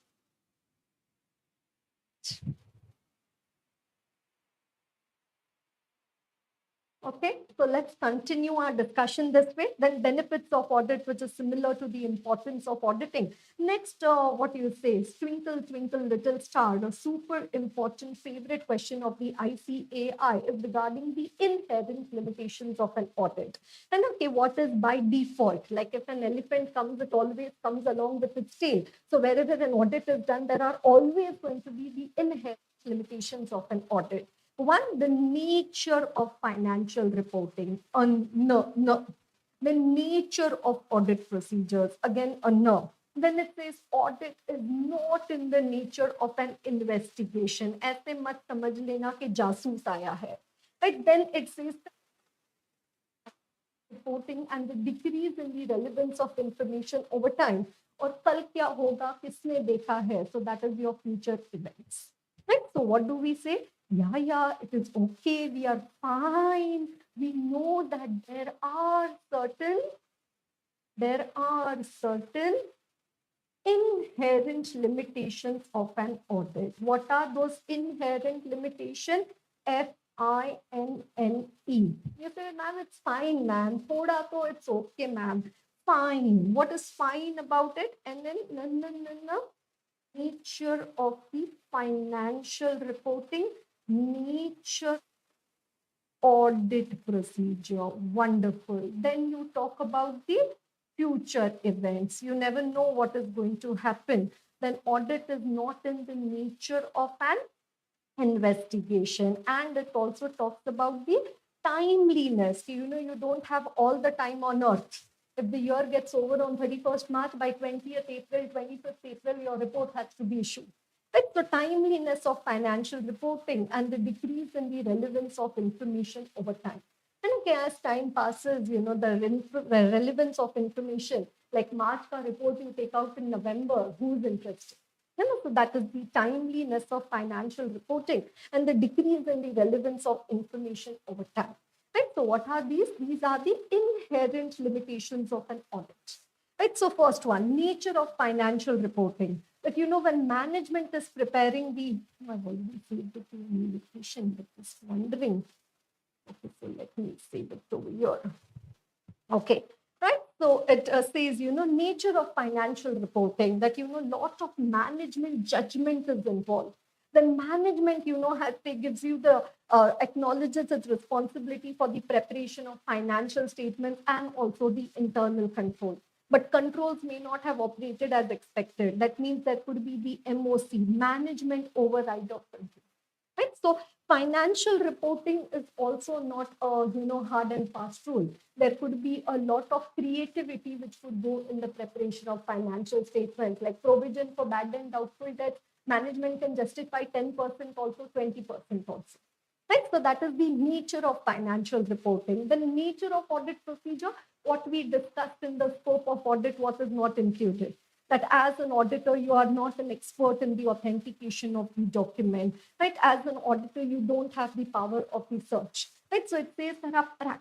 S1: Okay, so let's continue our discussion this way. Then benefits of audit, which is similar to the importance of auditing. Next, what do you say? Twinkle, twinkle, little star. The super important favorite question of the ICAI is regarding the inherent limitations of an audit. And okay, what is by default? Like if an elephant comes, it always comes along with its tail. So wherever an audit is done, there are always going to be the inherent limitations of an audit. One, the nature of financial reporting. The nature of audit procedures. Again, a no. Then it says audit is not in the nature of an investigation. ऐसे मत समझ लेना कि जासूस आया है. Right? Then it says reporting and the decrease in the relevance of information over time. और कल क्या होगा, किसने देखा है? So that is your future events. Right? So what do we say? Yeah, it is okay. We are fine. We know that there are certain inherent limitations of an audit. What are those inherent limitations? FINNE. You say, ma'am, it's fine, ma'am. Thoda to it's okay, ma'am. Fine. What is fine about it? And then no. Nature of the financial reporting, nature audit procedure. Wonderful. Then you talk about the future events. You never know what is going to happen. Then audit is not in the nature of an investigation. And it also talks about the timeliness. You don't have all the time on earth. If the year gets over on 31st March, by 20th April, 25th April, your report has to be issued. It's the timeliness of financial reporting and the decrease in the relevance of information over time. And okay, as time passes, the relevance of information, like March ka report you take out in November, who's interested? So that is the timeliness of financial reporting and the decrease in the relevance of information over time. Right? So what are these? These are the inherent limitations of an audit. Right? So first one, nature of financial reporting. That when management is preparing the, I've already saved the communication, but just wondering. Okay, so let me save it over here. Okay, right. So it says, nature of financial reporting, that, lot of management judgment is involved. Then management, gives you the, acknowledges its responsibility for the preparation of financial statements and also the internal control. But controls may not have operated as expected. That means there could be the MOC, management override of control. Right? So financial reporting is also not a hard and fast rule. There could be a lot of creativity which could go in the preparation of financial statements, like provision for bad and doubtful debt. Management can justify 10% also, 20% also. Right? So that is the nature of financial reporting. The nature of audit procedure, what we discussed in the scope of audit, what is not included. That as an auditor, you are not an expert in the authentication of the document. Right? As an auditor, you don't have the power of research. Right? So it says there are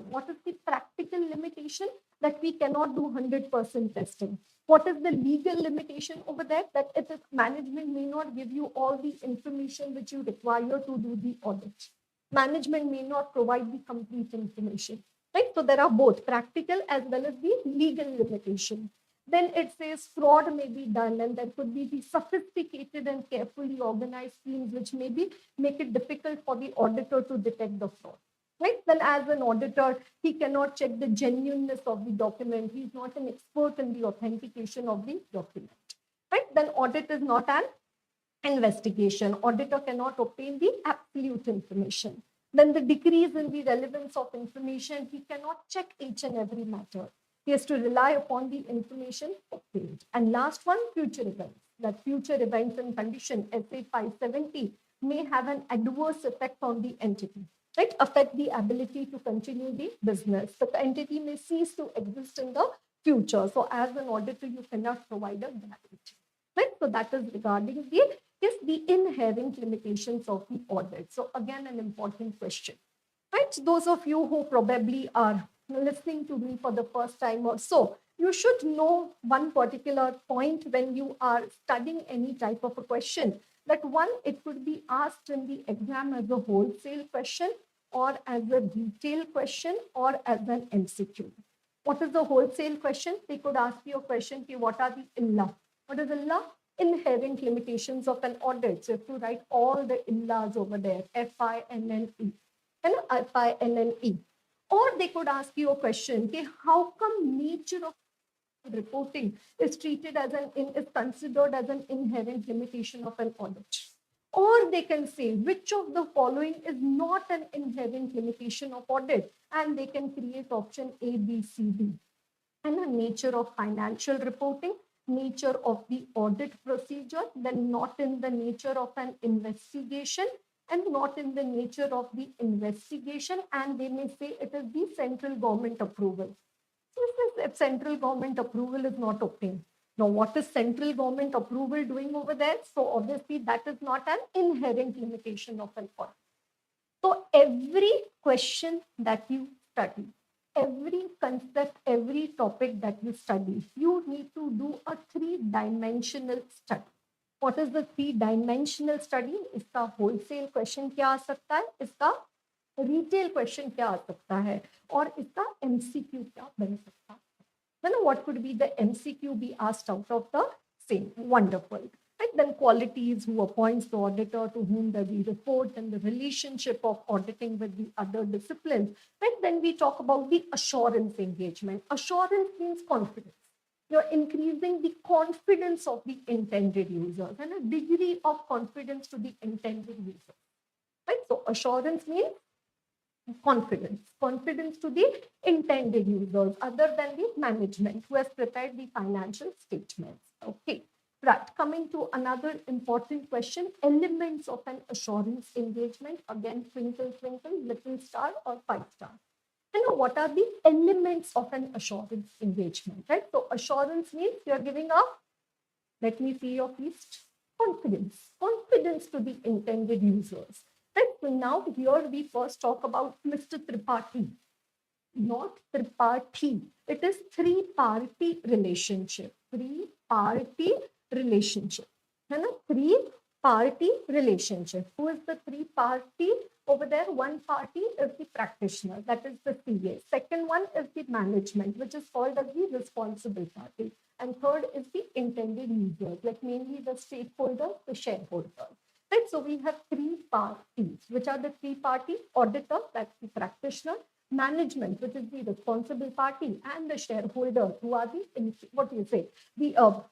S1: what is the practical limitation? That we cannot do 100% testing. What is the legal limitation over there? That it is management may not give you all the information which you require to do the audit. Management may not provide the complete information. Right? So there are both practical as well as the legal limitation. Then it says fraud may be done, and there could be the sophisticated and carefully organized schemes which maybe make it difficult for the auditor to detect the fraud. Right? Then as an auditor, he cannot check the genuineness of the document. He's not an expert in the authentication of the document. Right? Then audit is not an investigation. Auditor cannot obtain the absolute information. Then the decrease in the relevance of information, he cannot check each and every matter. He has to rely upon the information obtained. And last one, future events. That future events and condition, SA 570, may have an adverse effect on the entity. Right? Affect the ability to continue the business. The entity may cease to exist in the future. So as an auditor, you cannot provide a guarantee. Right? So that is regarding the inherent limitations of the audit. So again, an important question. Right? Those of you who probably are listening to me for the first time or so, you should know one particular point when you are studying any type of a question. That one, it could be asked in the exam as a wholesale question, or as a detailed question, or as an MCQ. What is the wholesale question? They could ask you a question, what are the ILLA? What is ILLA? Inherent limitations of an audit. So you have to write all the ILLAs over there, FINNE and FINNE. Or they could ask you a question, okay, how come nature of reporting is treated as is considered as an inherent limitation of an audit? Or they can say which of the following is not an inherent limitation of audit, and they can create option A, B, C, D. And the nature of financial reporting, nature of the audit procedure, then not in the nature of an investigation, and not in the nature of the investigation, and they may say it is the central government approval. So if central government approval is not obtained. Now, what is central government approval doing over there? So obviously that is not an inherent limitation of an audit. So every question that you study, every concept, every topic that you study, you need to do a three-dimensional study. What is the three-dimensional study? इसका wholesale question क्या आ सकता है, इसका retail question क्या आ सकता है, और इसका MCQ क्या बन सकता है. Then what could be the MCQ be asked out of the same? Wonderful. Right? Then qualities, who appoints the auditor, to whom does he report, and the relationship of auditing with the other disciplines. Right? Then we talk about the assurance engagement. Assurance means confidence. You're increasing the confidence of the intended users and a degree of confidence to the intended user. Right? So assurance means confidence to the intended users other than the management who has prepared the financial statements. Okay, right. Coming to another important question, elements of an assurance engagement. Again, twinkle, twinkle, little star or 5-star. And what are the elements of an assurance engagement, right? So assurance means you're giving a Let me see your feast. Confidence. Confidence to the intended users. Right? So now here we first talk about Mr. Tripathi. Not Triparty. It is three-party relationship. Three-party relationship. है ना? Three-party relationship. Who is the three-party? Over there, one party is the practitioner, that is the CA. Second one is the management, which is called as the responsible party. And third is the intended users, like mainly the stakeholders, the shareholders. Right? So we have three parties, which are the three parties: auditor, that's the practitioner; management, which is the responsible party; and the shareholders, who are the, the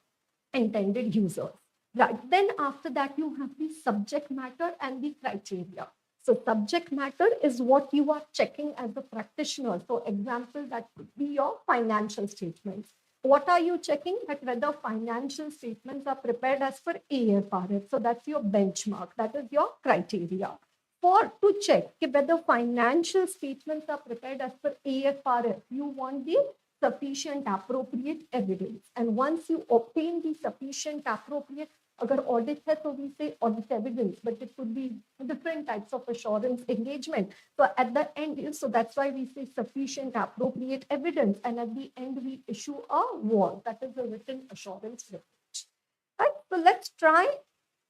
S1: intended users. Right. Then after that, you have the subject matter and the criteria. So subject matter is what you are checking as a practitioner. So example, that could be your financial statements. What are you checking? That whether financial statements are prepared as per AFRS. So that's your benchmark. That is your criteria. For to check whether financial statements are prepared as per AFRS, you want the sufficient appropriate evidence. And once you obtain the sufficient appropriate, agar audit hai, so we say audit evidence, but it could be different types of assurance engagement. So at the end, so that's why we say sufficient appropriate evidence. And at the end, we issue a WAR, that is a written assurance report. Right? So let's try.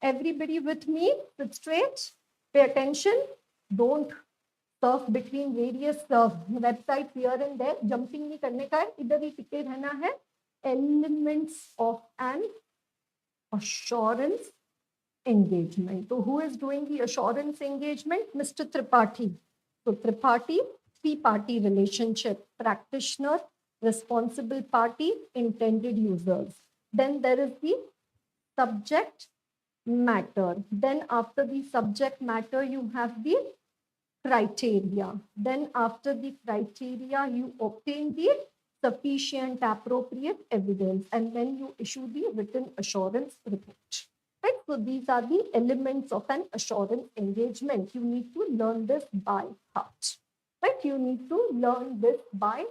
S1: Everybody with me, sit straight, pay attention, don't surf between various websites here and there. Jumping नहीं करने का है, इधर ही टिके रहना है. Elements of an assurance engagement. So who is doing the assurance engagement? Mr. Tripathi. So Tripathi, three-party relationship: practitioner, responsible party, intended users. Then there is the subject matter. Then after the subject matter, you have the criteria. Then after the criteria, you obtain the sufficient appropriate evidence, and then you issue the written assurance report. Right? So these are the elements of an assurance engagement. You need to learn this by heart. Right? You need to learn this by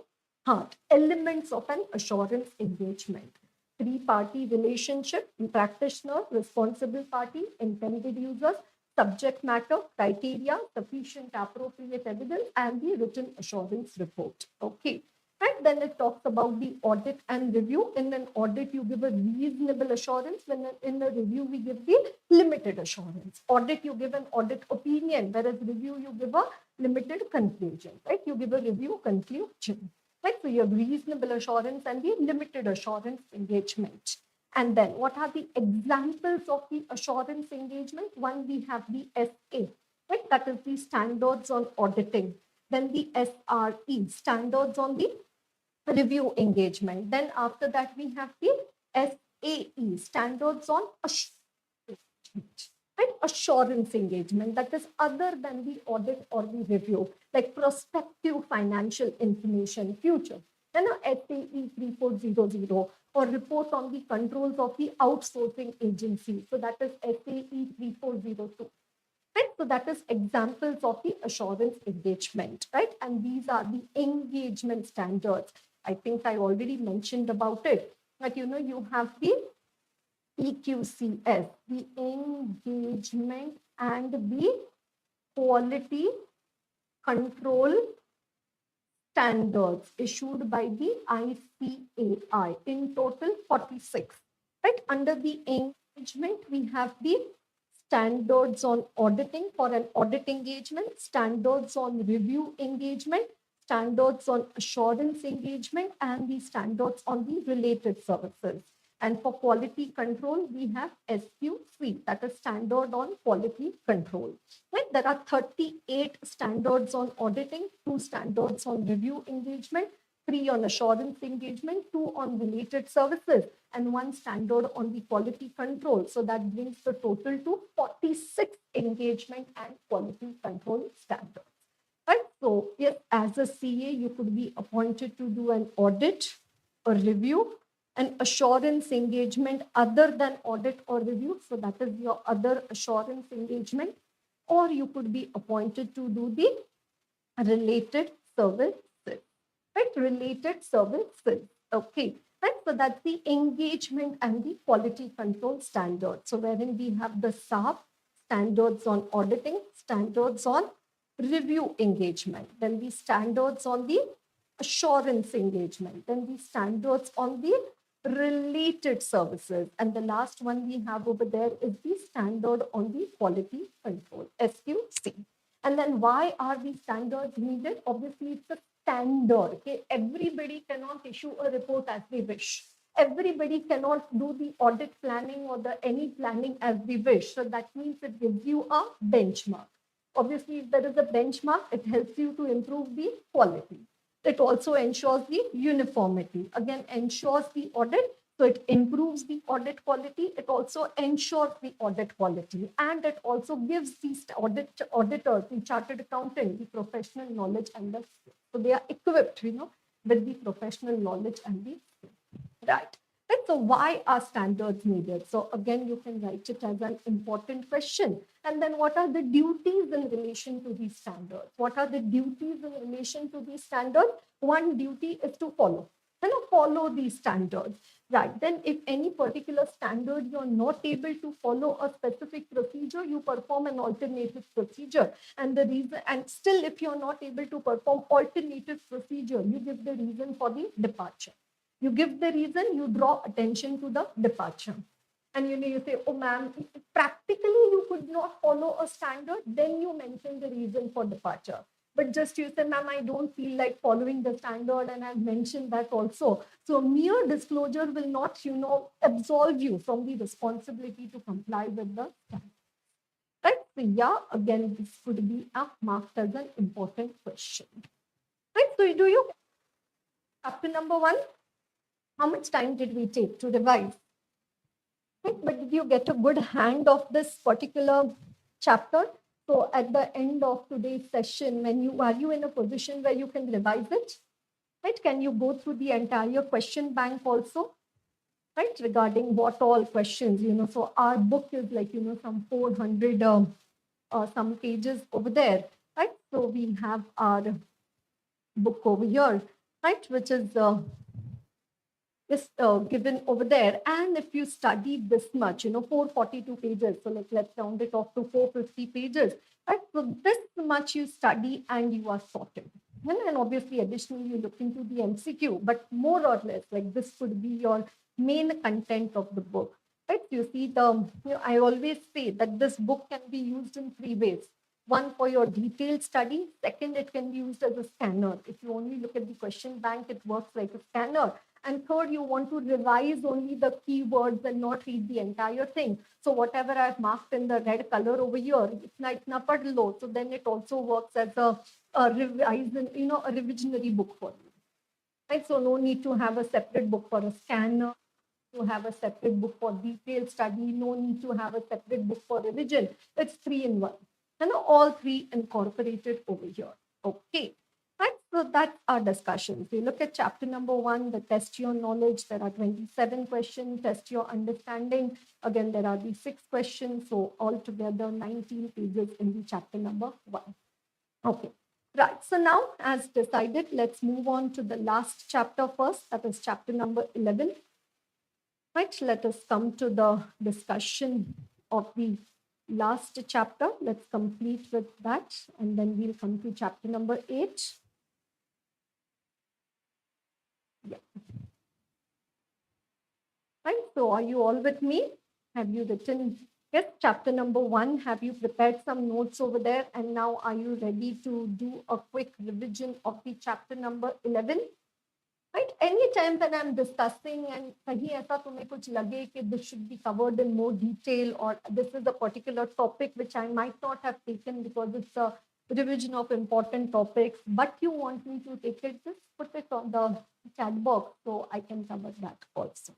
S1: heart. Elements of an assurance engagement: three-party relationship, practitioner, responsible party, intended users, subject matter, criteria, sufficient appropriate evidence, and the written assurance report. Okay. And then it talks about the audit and review. In an audit, you give a reasonable assurance. When in a review, we give the limited assurance. Audit, you give an audit opinion, whereas review, you give a limited conclusion. Right? You give a review conclusion. Right? So you have reasonable assurance and the limited assurance engagement. And then what are the examples of the assurance engagement? One, we have the SA, right? That is the standards on auditing. Then the SRE, standards on the review engagement. Then after that, we have the SAE, standards on assurance. Right? Assurance engagement, that is other than the audit or the review, like prospective financial information, future. Then a SAE 3400, or report on the controls of the outsourcing agency. So that is SAE 3402. Right? So that is examples of the assurance engagement, right? And these are the engagement standards. I think I already mentioned about it. But you have the EQCS, the engagement and the quality control standards issued by the ICAI, in total 46. Right? Under the engagement, we have the standards on auditing for an audit engagement, standards on review engagement, standards on assurance engagement, and the standards on the related services. And for quality control, we have SQC, that is standard on quality control. Right? There are 38 standards on auditing, 2 standards on review engagement, 3 on assurance engagement, 2 on related services, and 1 standard on the quality control. So that brings the total to 46 engagement and quality control standards. Right? So yes, as a CA, you could be appointed to do an audit or review, an assurance engagement other than audit or review. So that is your other assurance engagement. Or you could be appointed to do the related services. Right? Related services. Okay. Right? So that's the engagement and the quality control standards. So wherein we have the SAP, standards on auditing, standards on review engagement, then the standards on the assurance engagement, then the standards on the related services. And the last one we have over there is the standard on the quality control, SQC. And then why are these standards needed? Obviously, it's a standard. Okay? Everybody cannot issue a report as they wish. Everybody cannot do the audit planning or the any planning as they wish. So that means it gives you a benchmark. Obviously, if there is a benchmark, it helps you to improve the quality. It also ensures the uniformity. Again, ensures the audit. So it improves the audit quality. It also ensures the audit quality. And it also gives the auditors, the chartered accountant, the professional knowledge and the skill. So they are equipped, with the professional knowledge and the skill. Right. And so why are standards needed? So again, you can write it as an important question. And then what are the duties in relation to these standards? What are the duties in relation to these standards? One duty is to follow. Follow these standards. Right. Then if any particular standard you're not able to follow a specific procedure, you perform an alternative procedure. And the reason, and still if you're not able to perform alternative procedure, you give the reason for the departure. You give the reason, you draw attention to the departure. And you say, oh ma'am, practically you could not follow a standard, then you mention the reason for departure. But just you say, ma'am, I don't feel like following the standard, and I've mentioned that also. So mere disclosure will not, absolve you from the responsibility to comply with the standard. Right? So yeah, again, this could be marked as an important question. Right? So do you chapter number 1? How much time did we take to revise? Right? But did you get a good hand of this particular chapter? So at the end of today's session, are you in a position where you can revise it? Right? Can you go through the entire question bank also? Right? Regarding what all questions, so our book is like, some 400 some pages over there. Right? So we have our book over here, right? Which is given over there. And if you study this much, 442 pages, so let's round it off to 450 pages, right? So this much you study and you are sorted. And obviously, additionally, you look into the MCQ, but more or less, like this could be your main content of the book, right? You see, I always say that this book can be used in 3 ways. One, for your detailed study. Second, it can be used as a scanner. If you only look at the question bank, it works like a scanner. And third, you want to revise only the keywords and not read the entire thing. So whatever I've marked in the red color over here, it's not low. So then it also works as a revisionary book for you. Right? So no need to have a separate book for a scanner, to have a separate book for detailed study, no need to have a separate book for revision. It's 3 in 1. And all 3 incorporated over here. Okay. Right, so that's our discussion. If you look at chapter number 1, the test your knowledge, there are 27 questions, test your understanding. Again, there are these 6 questions, so altogether 19 pages in the chapter number 1. Okay, right. So now, as decided, let's move on to the last chapter first, that is chapter number 11. Right, let us come to the discussion of the last chapter. Let's complete with that, and then we'll come to chapter number 8. Yeah. Right. So are you all with me? Have you written, yes, chapter number 1? Have you prepared some notes over there? And now are you ready to do a quick revision of the chapter number 11? Right. Anytime when I'm discussing and kahin aisa tumhe kuch lage ki this should be covered in more detail, or this is a particular topic which I might not have taken because it's a revision of important topics, but you want me to take it, just put it on the chat box so I can cover that also.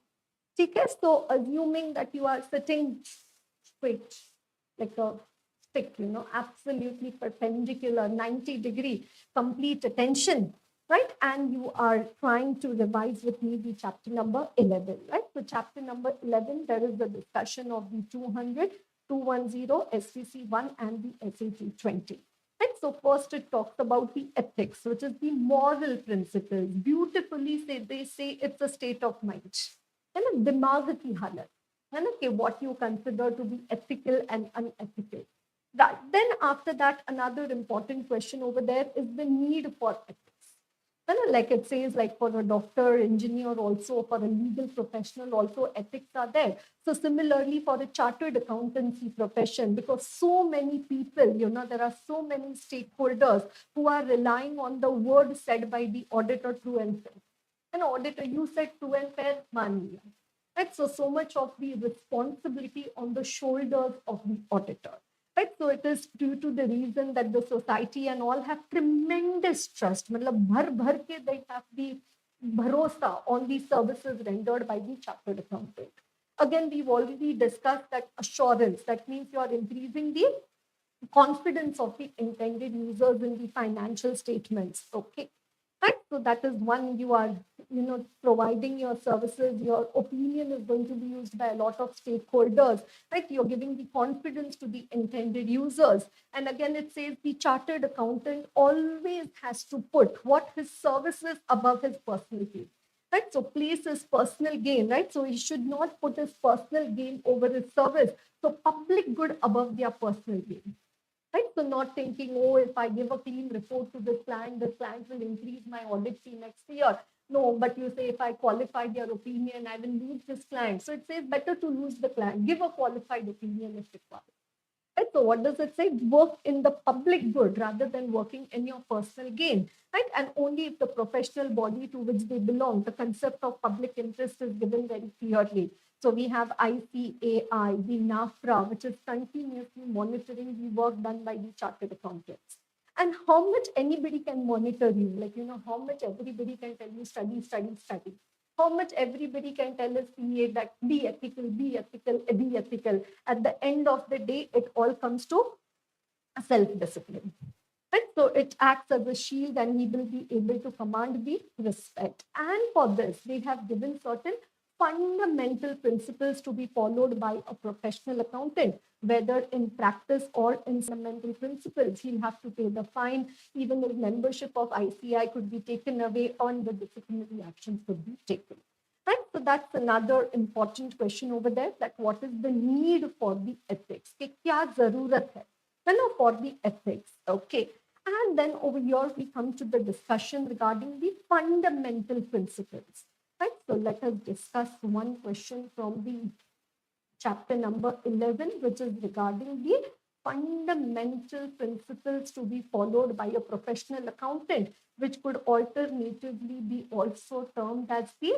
S1: Okay, so assuming that you are sitting straight like a stick, absolutely perpendicular, 90-degree, complete attention, right? And you are trying to revise with me the chapter number 11, right? So chapter number 11, there is the discussion of the 200, 210, SCC 1 and the SAT 20. Right? So first it talks about the ethics, which is the moral principles. Beautifully say they say it's a state of mind. है ना दिमाग की हालत है ना कि what you consider to be ethical and unethical. Right. Then after that, another important question over there is the need for ethics. Like it says, like for a doctor, engineer, also for a legal professional, also ethics are there. So similarly for a chartered accountancy profession, because so many people, there are so many stakeholders who are relying on the word said by the auditor true and fair. An auditor, you said true and fair, man liya. Right? So much of the responsibility on the shoulders of the auditor. Right? So it is due to the reason that the society and all have tremendous trust. मतलब भर भर के they have the bharosa on the services rendered by the chartered accountant. Again, we've already discussed that assurance. That means you are increasing the confidence of the intended users in the financial statements. Okay. Right? So that is one, you are, providing your services, your opinion is going to be used by a lot of stakeholders, right? You're giving the confidence to the intended users. And again, it says the chartered accountant always has to put what his services above his personal gain. Right? So place his personal gain, right? So he should not put his personal gain over his service. So public good above their personal gain. Right? So not thinking, oh, if I give a clean report to this client will increase my audit fee next year. No, but you say, if I qualify their opinion, I will lose this client. So it says better to lose the client. Give a qualified opinion if required. Right? So what does it say? Work in the public good rather than working in your personal gain. Right? And only if the professional body to which they belong, the concept of public interest is given very clearly. So we have ICAI, the NAFRA, which is continuously monitoring the work done by the chartered accountants. And how much anybody can monitor you, like, how much everybody can tell you study, study, study. How much everybody can tell a CA that be ethical, be ethical, be ethical. At the end of the day, it all comes to self-discipline. Right? So it acts as a shield and he will be able to command the respect. And for this, they have given certain fundamental principles to be followed by a professional accountant, whether in practice or in fundamental principles. He'll have to pay the fine. Even his membership of ICI could be taken away, and the disciplinary actions could be taken. Right? So that's another important question over there, that what is the need for the ethics? कि क्या जरूरत है? For the ethics. Okay. And then over here, we come to the discussion regarding the fundamental principles. Right? So let us discuss one question from the chapter number 11, which is regarding the fundamental principles to be followed by a professional accountant, which could alternatively be also termed as the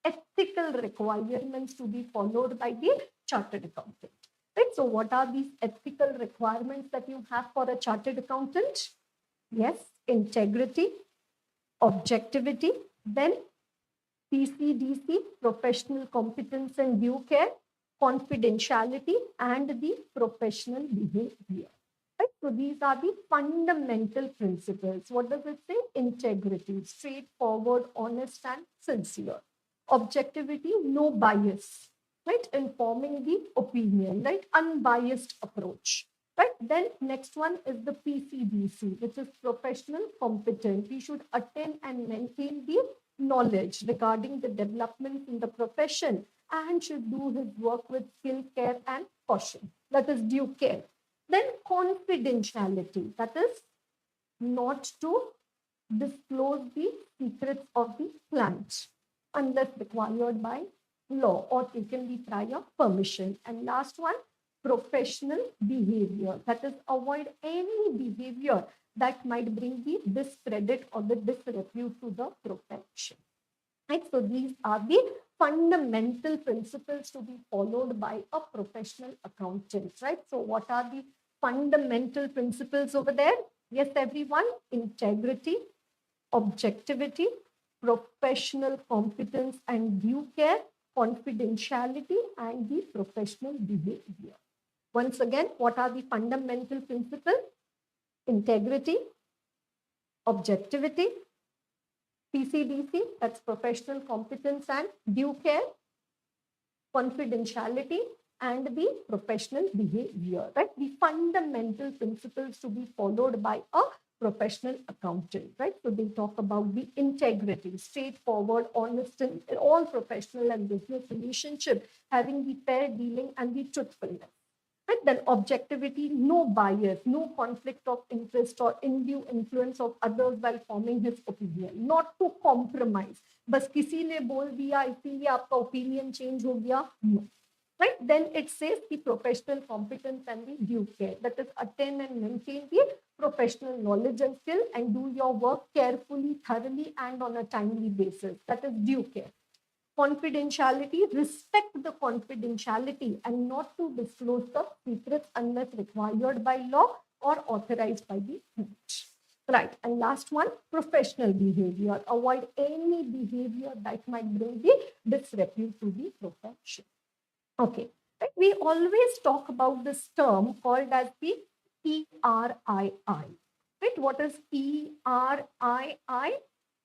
S1: ethical requirements to be followed by the chartered accountant. Right? So what are these ethical requirements that you have for a chartered accountant? Yes, integrity, objectivity, then PCDC, professional competence and due care, confidentiality, and the professional behavior. Right? So these are the fundamental principles. What does it say? Integrity, straightforward, honest, and sincere. Objectivity, no bias, right? Informing the opinion, right? Unbiased approach. Right? Then next one is the PCDC, which is professional competent. He should attain and maintain the knowledge regarding the developments in the profession and should do his work with skill, care, and caution. That is due care. Then confidentiality, that is not to disclose the secrets of the client unless required by law or taken the prior permission. And last one, professional behavior, that is avoid any behavior that might bring the discredit or the disrepute to the profession. Right? So these are the fundamental principles to be followed by a professional accountant. Right? So what are the fundamental principles over there? Yes, everyone. Integrity, objectivity, professional competence and due care, confidentiality, and the professional behavior. Once again, what are the fundamental principles? Integrity, objectivity, PCDC, that's professional competence and due care, confidentiality, and the professional behavior, right? The fundamental principles to be followed by a professional accountant, right? So they talk about the integrity, straightforward, honest in all professional and business relationship, having the fair dealing and the truthfulness. Right? Then objectivity, no bias, no conflict of interest or undue influence of others while forming his opinion, not to compromise. बस किसी ने बोल दिया इसीलिए आपका opinion change हो गया, no. Right? Then it says the professional competence and the due care. That is, attain and maintain the professional knowledge and skill and do your work carefully, thoroughly, and on a timely basis. That is due care. Confidentiality, respect the confidentiality and not to disclose the secrets unless required by law or authorized by the court. Right. And last one, professional behavior. Avoid any behavior that might bring the disrepute to the profession. Okay. Right. We always talk about this term called as the ERII. Right. What is ERII?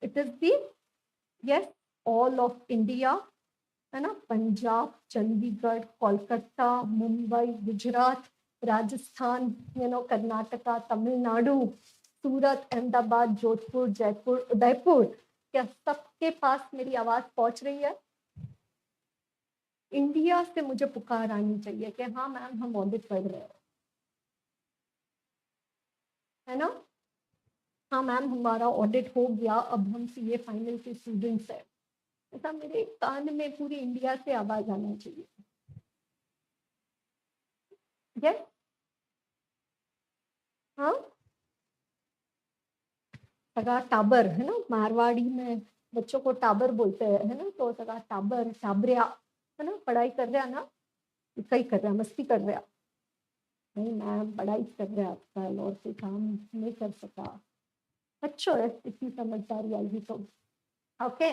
S1: It is the, yes, all of India, है ना, Punjab, Chandigarh, Kolkata, Mumbai, Gujarat, Rajasthan, Karnataka, Tamil Nadu, Surat, Ahmedabad, Jodhpur, Jaipur, Udaipur. क्या सबके पास मेरी आवाज पहुंच रही है? India से मुझे पुकार आनी चाहिए कि हाँ मैम हम ऑडिट कर रहे हैं, है ना? हाँ मैम हमारा ऑडिट हो गया, अब हम सीए फाइनल के स्टूडेंट्स हैं. ऐसा मेरे कान में पूरी इंडिया से आवाज आना चाहिए. यस, हाँ, सगा टाबर, है ना, मारवाड़ी में बच्चों को टाबर बोलते हैं, है ना, तो सगा टाबर, टाबरिया, है ना, पढ़ाई कर रहा ना, कहीं कर रहा, मस्ती कर रहा. नहीं मैम पढ़ाई कर रहा आजकल और कोई काम नहीं कर सका. अच्छा है, इतनी समझदारी आई तो. Okay,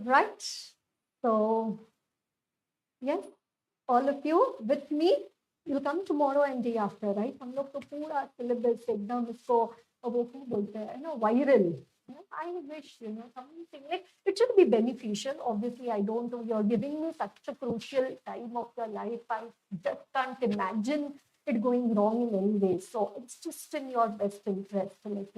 S1: right? So, yes, all of you with me, you'll come tomorrow and day after, right? हम लोग तो पूरा syllabus एकदम इसको वो क्या बोलते हैं ना, viral. I wish, something like it should be beneficial. Obviously, I don't know. You're giving me such a crucial time of your life. I just can't imagine it going wrong in any way. So it's just in your best interest, like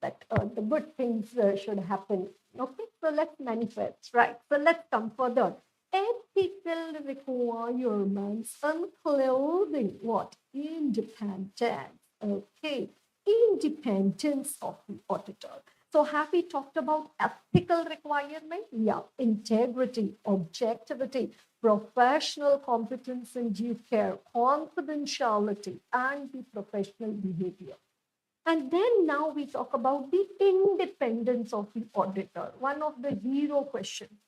S1: that the good things should happen. Okay, so let's manifest, right? So let's come further. Ethical requirements and clothing what? Independence. Okay, independence of the auditor. So have we talked about ethical requirement? Yeah, integrity, objectivity, professional competence and due care, confidentiality, and the professional behavior. And then now we talk about the independence of the auditor, one of the hero questions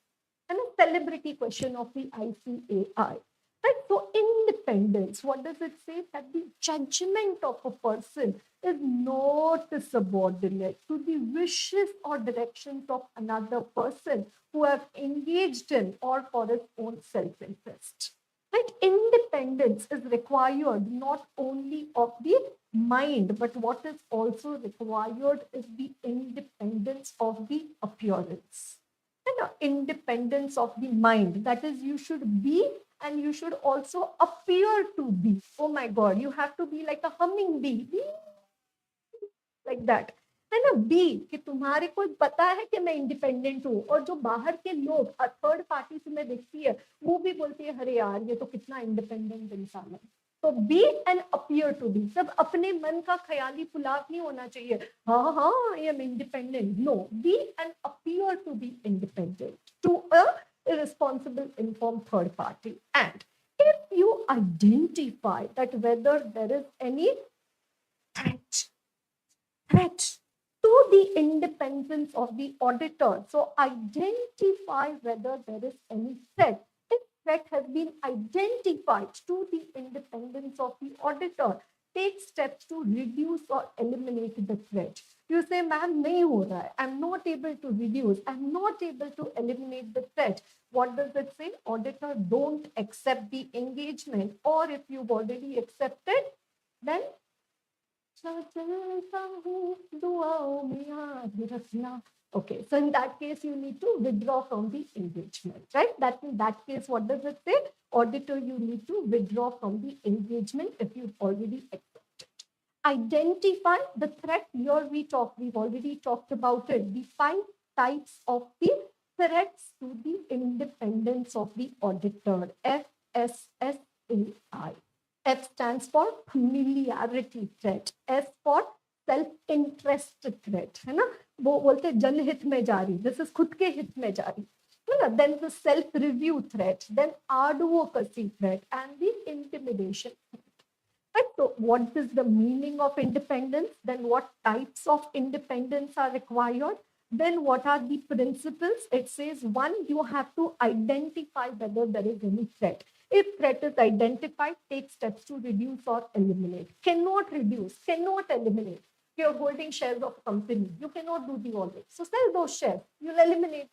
S1: and a celebrity question of the ICAI. Right? So independence, what does it say? That the judgment of a person is not subordinate to the wishes or directions of another person who have engaged in or for its own self-interest. Right? Independence is required not only of the mind, but what is also required is the independence of the appearance. And independence of the mind, that is, you should be and you should also appear to be. Oh my God, you have to be like a humming bee, like that. है ना, B कि तुम्हारे को पता है कि मैं independent हूँ, और जो बाहर के लोग थर्ड पार्टी तुम्हें देखती है वो भी बोलती है अरे यार ये तो कितना इंडिपेंडेंट इंसान है. तो be and appear to be, सब अपने मन का ख्याली पुलाव नहीं होना चाहिए. हाँ हाँ I am independent. No, be and appear to be independent to a irresponsible informed third party. And if you identify that whether there is any threat to the independence of the auditor, so identify whether there is any threat. If threat has been identified to the independence of the auditor, take steps to reduce or eliminate the threat. You say, ma'am, nahi ho raha hai. I'm not able to reduce. I'm not able to eliminate the threat. What does it say? Auditor, don't accept the engagement. Or if you've already accepted, then चलता हूँ दुआओं में याद रखना, Okay, so in that case, you need to withdraw from the engagement, right? That in that case, what does it say? Auditor, you need to withdraw from the engagement if you've already accepted. Identify the threat. Here we've already talked about it. Define types of the threats to the independence of the auditor. FSSAI. F stands for familiarity threat. S for self interest threat है ना, वो बोलते हैं जनहित में जारी, this is खुद के हित में जारी है ना. Then the self review threat, then advocacy threat and the intimidation threat. Right? So what is the meaning of independence? Then what types of independence are required? Then what are the principles? It says, one, you have to identify whether there is any threat. If threat is identified, take steps to reduce or eliminate. Cannot reduce, cannot eliminate. You're holding shares of a company. You cannot do the audit. So sell those shares. You'll eliminate.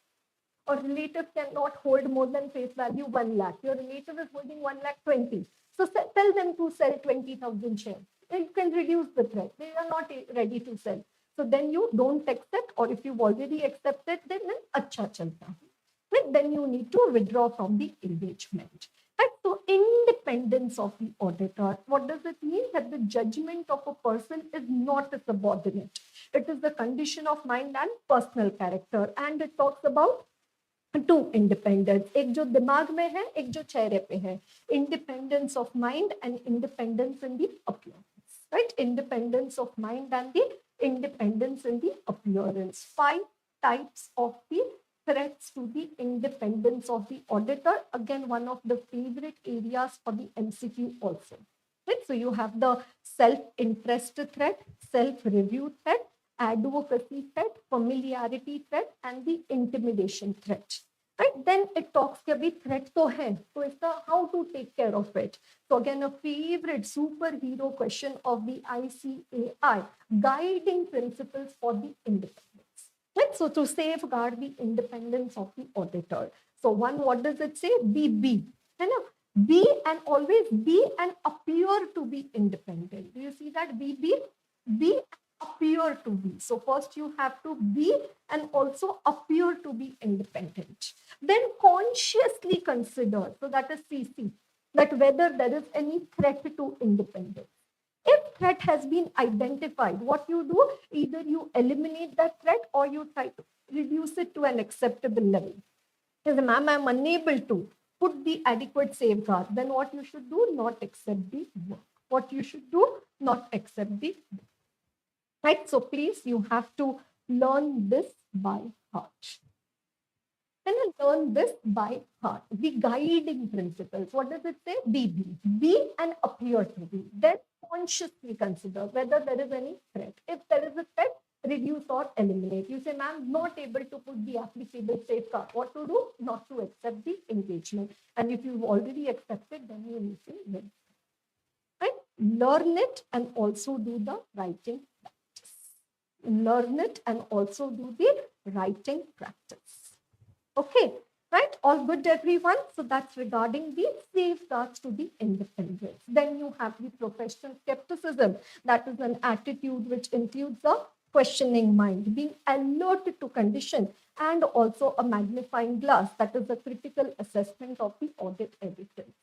S1: Or relative cannot hold more than face value 1 lakh. Your relative is holding 1 lakh 20. So tell them to sell 20,000 shares. You can reduce the threat. They are not ready to sell. So then you don't accept, or if you've already accepted, then acha chalta. Then you need to withdraw from the engagement. And so independence of the auditor, what does it mean? That the judgment of a person is not a subordinate. It is the condition of mind and personal character. And it talks about two independence. एक जो दिमाग में है, एक जो चेहरे पे है. Independence of mind and independence in the appearance. Right? Independence of mind and the independence in the appearance. 5 types of the threats to the independence of the auditor. Again, one of the favorite areas for the MCQ also. Right? So you have the self-interest threat, self-review threat, advocacy threat, familiarity threat, and the intimidation threat. Right? Then it talks कि अभी threat तो है, तो इसका how to take care of it. So again, a favorite superhero question of the ICAI, guiding principles for the independence. Right? So to safeguard the independence of the auditor. So one, what does it say? Be. Be and always be and appear to be independent. Do you see that? Be, appear to be. So first you have to be and also appear to be independent. Then consciously consider, so that is CC, that whether there is any threat to independence. If threat has been identified, what you do, either you eliminate that threat or you try to reduce it to an acceptable level. If ma'am, I'm unable to put the adequate safeguard, then what you should do, not accept the work. What you should do, not accept the work. Right? So please, you have to learn this by heart. And learn this by heart. The guiding principles. What does it say? Be and appear to be. Then consciously consider whether there is any threat. If there is a threat, reduce or eliminate. You say, ma'am, not able to put the applicable safeguard. What to do? Not to accept the engagement. And if you've already accepted, then you need to learn. Right? Learn it and also do the writing practice. Learn it and also do the writing practice. Okay, right? All good, everyone? So that's regarding the safeguards to the independence. Then you have the professional skepticism. That is an attitude which includes a questioning mind, being alerted to condition, and also a magnifying glass. That is a critical assessment of the audit evidence.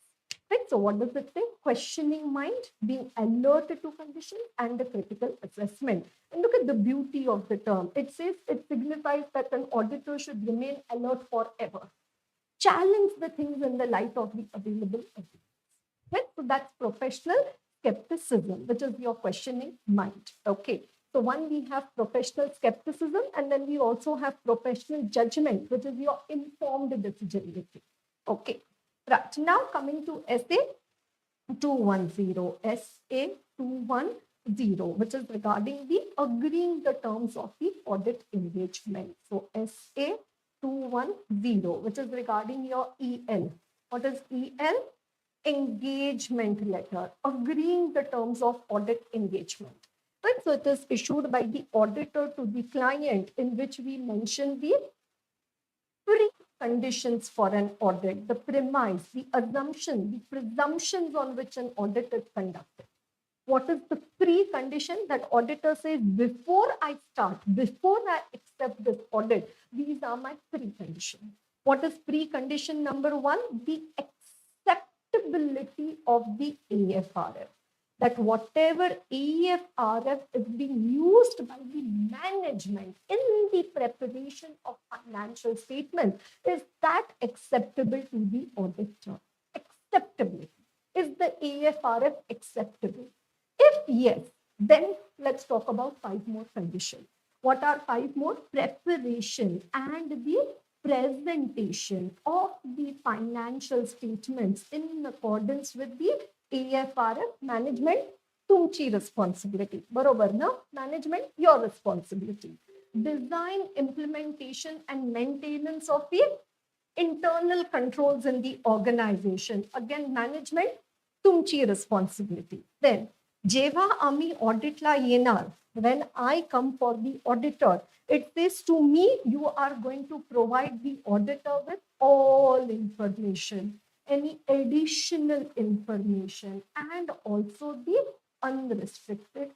S1: Right? So what does it say? Questioning mind, being alerted to condition, and a critical assessment. And look at the beauty of the term. It says it signifies that an auditor should remain alert forever. Challenge the things in the light of the available evidence. Right? So that's professional skepticism, which is your questioning mind. Okay. So one, we have professional skepticism, and then we also have professional judgment, which is your informed decision making. Okay. Right. Now coming to SA 210, SA 210, which is regarding the agreeing the terms of the audit engagement. So SA 210, which is regarding your EL. What is EL? Engagement letter, agreeing the terms of audit engagement. Right? So it is issued by the auditor to the client, in which we mention the conditions for an audit, the premise, the assumption, the presumptions on which an audit is conducted. What is the precondition? That auditor says, before I start, before I accept this audit. These are my preconditions. What is precondition number one? The acceptability of the AFRF. That whatever AFRF is being used by the management in the preparation of financial statements, is that acceptable to the auditor? Acceptability. Is the AFRF acceptable? If yes, then let's talk about 5 more conditions. What are 5 more? Preparation and the presentation of the financial statements in accordance with the AFRF. Management तुमची responsibility. बरोबर ना? Management your responsibility. Design, implementation and maintenance of the internal controls in the organization. Again, management तुमची responsibility. Then जेव्हा आम्ही ऑडिटला येणार, when I come for the auditor, it says to me, you are going to provide the auditor with all information, any additional information, and also the unrestricted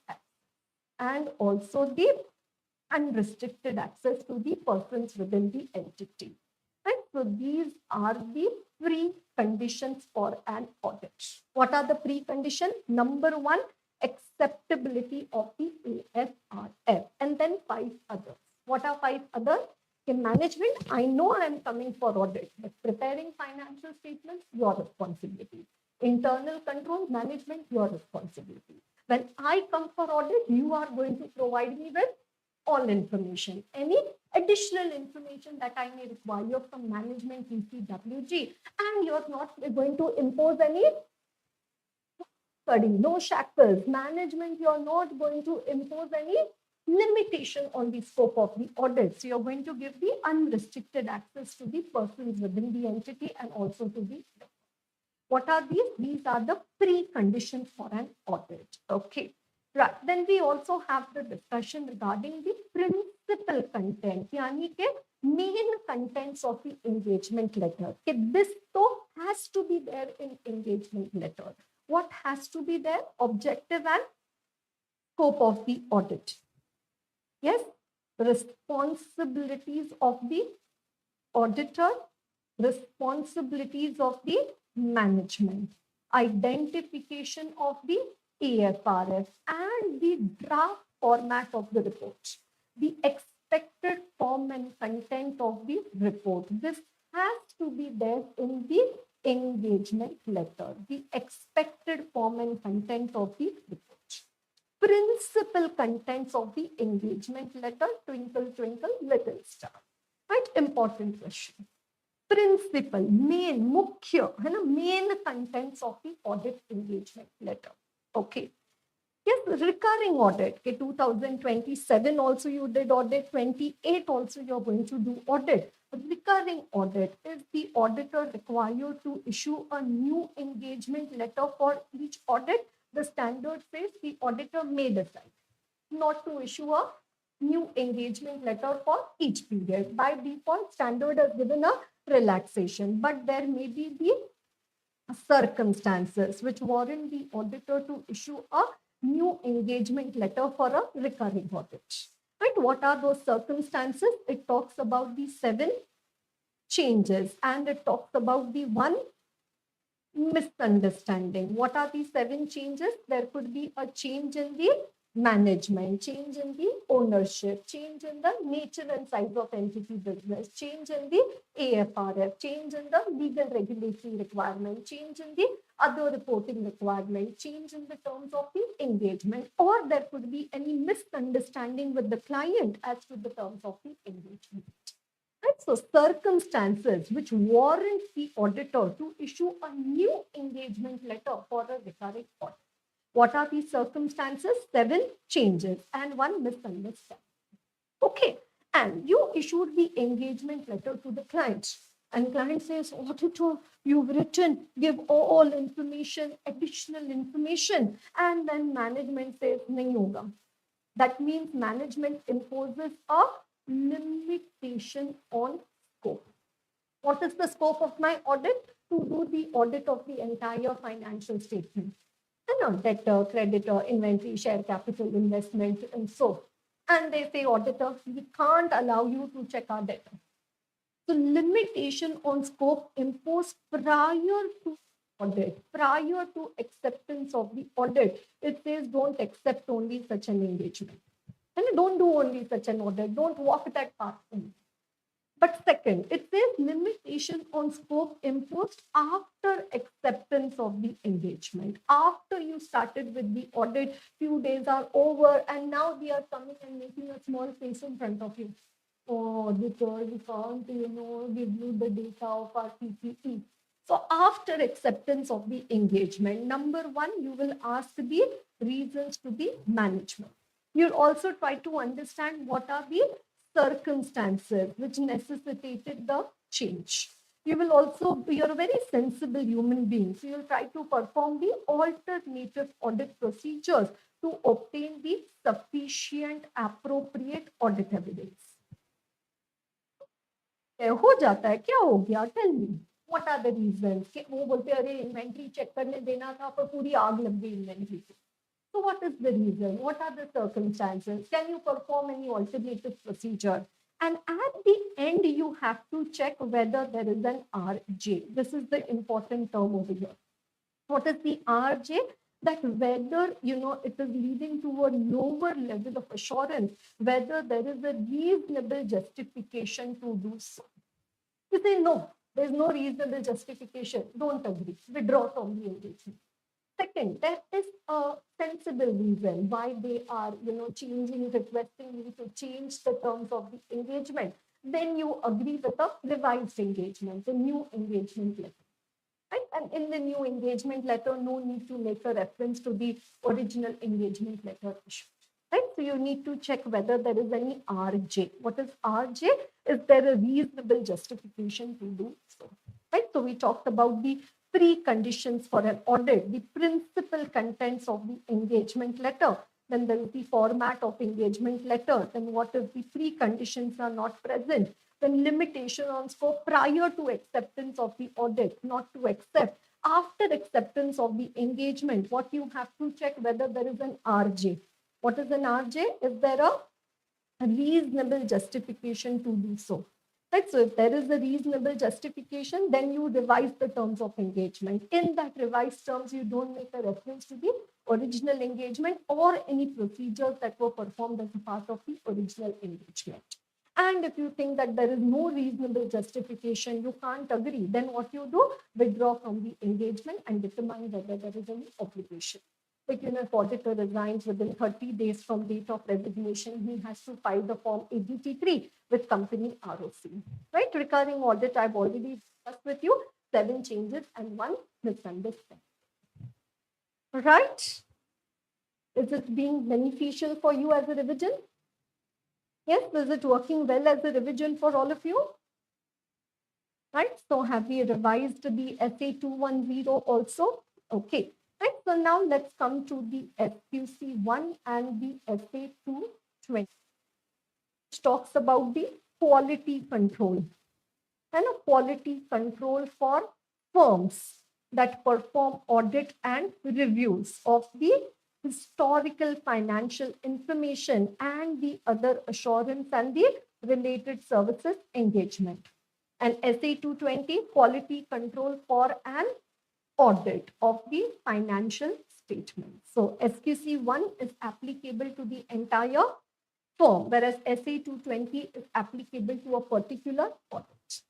S1: access to the persons within the entity. Right? So these are the preconditions for an audit. What are the preconditions? Number one, acceptability of the AFRF, and then 5 others. What are 5 others? In management, I know I am coming for audit, but preparing financial statements, your responsibility. Internal control, management, your responsibility. When I come for audit, you are going to provide me with all information. Any additional information that I may require from management, TCWG, and you're not going to impose any study, no shackles. Management, you're not going to impose any limitation on the scope of the audit. So you're going to give the unrestricted access to the persons within the entity and also to the. What are these? These are the preconditions for an audit. Okay. Right. Then we also have the discussion regarding the principal content, yani ke main contents of the engagement letter. This though has to be there in engagement letter. What has to be there? Objective and scope of the audit. Yes, responsibilities of the auditor, responsibilities of the management, identification of the AFRF, and the draft format of the report, the expected form and content of the report. This has to be there in the engagement letter, the expected form and content of the report. Principal contents of the engagement letter, twinkle, twinkle, little star. Right? Important question. Principal, main, mukhya, main contents of the audit engagement letter. Okay. Yes, recurring audit. Okay, 2027 also you did audit, 28 also you're going to do audit. Recurring audit is the auditor required to issue a new engagement letter for each audit. The standard says the auditor may decide not to issue a new engagement letter for each period. By default, standard has given a relaxation, but there may be the circumstances which warrant the auditor to issue a new engagement letter for a recurring audit. Right? What are those circumstances? It talks about the 7 changes and it talks about the 1 misunderstanding. What are the 7 changes? There could be a change in the management, change in the ownership, change in the nature and size of entity business, change in the AFRF, change in the legal regulatory requirement, change in the other reporting requirement, change in the terms of the engagement, or there could be any misunderstanding with the client as to the terms of the engagement. Right? So circumstances which warrant the auditor to issue a new engagement letter for a recurring audit. What are these circumstances? 7 changes and 1 misunderstanding. Okay. And you issued the engagement letter to the client. And client says, auditor, you've written, give all information, additional information. And then management says, nahi hoga. That means management imposes a limitation on scope. What is the scope of my audit? To do the audit of the entire financial statement. Debtor, creditor, inventory, share capital, investment, and so. And they say, auditor, we can't allow you to check our data. So limitation on scope imposed prior to audit, prior to acceptance of the audit. It says don't accept only such an engagement. And don't do only such an audit. Don't walk that path. But second, it says limitation on scope imposed after acceptance of the engagement. After you started with the audit, few days are over, and now they are coming and making a small face in front of you. Oh, auditor, we can't, give you the data of our PPE. So after acceptance of the engagement, number one, you will ask the reasons to the management. You'll also try to understand what are the circumstances which necessitated the change. You will also, you're a very sensible human being, so you'll try to perform the alternative audit procedures to obtain the sufficient appropriate audit evidence. हो जाता है, क्या हो गया? Tell me, what are the reasons? कि वो बोलते अरे इन्वेंट्री चेक करने देना था पर पूरी आग लग गई इन्वेंट्री को. So what is the reason? What are the circumstances? Can you perform any alternative procedure? And at the end, you have to check whether there is an RJ. This is the important term over here. What is the RJ? That whether, it is leading to a lower level of assurance, whether there is a reasonable justification to do so. You say, no, there is no reasonable justification. Don't agree. Withdraw from the engagement. Second, there is a sensible reason why they are, changing, requesting you to change the terms of the engagement. Then you agree with a revised engagement, the new engagement letter. Right? And in the new engagement letter, no need to make a reference to the original engagement letter issued. Right? So you need to check whether there is any RJ. What is RJ? Is there a reasonable justification to do so? Right? So we talked about the preconditions for an audit, the principal contents of the engagement letter. Then there is the format of engagement letter. Then what if the preconditions are not present? Then limitation on scope prior to acceptance of the audit, not to accept. After acceptance of the engagement, what you have to check whether there is an RJ. What is an RJ? Is there a reasonable justification to do so? Right? So if there is a reasonable justification, then you revise the terms of engagement. In that revised terms, you don't make a reference to the original engagement or any procedures that were performed as a part of the original engagement. And if you think that there is no reasonable justification, you can't agree, then what you do? Withdraw from the engagement and determine whether there is any obligation. Like, if auditor resigns within 30 days from date of resignation, he has to file the form AGT3 with company ROC. Right? Recurring audit, I've already discussed with you, 7 changes and 1 misunderstanding. Right? Is it being beneficial for you as a revision? Yes, is it working well as a revision for all of you? Right? So have we revised the SA210 also? Okay. Right, so now let's come to the SQC1 and the SA220, which talks about the quality control. And a quality control for firms that perform audit and reviews of the historical financial information and the other assurance and the related services engagement. And SA220, quality control for an audit of the financial statement. So SQC1 is applicable to the entire firm, whereas SA220 is applicable to a particular audit.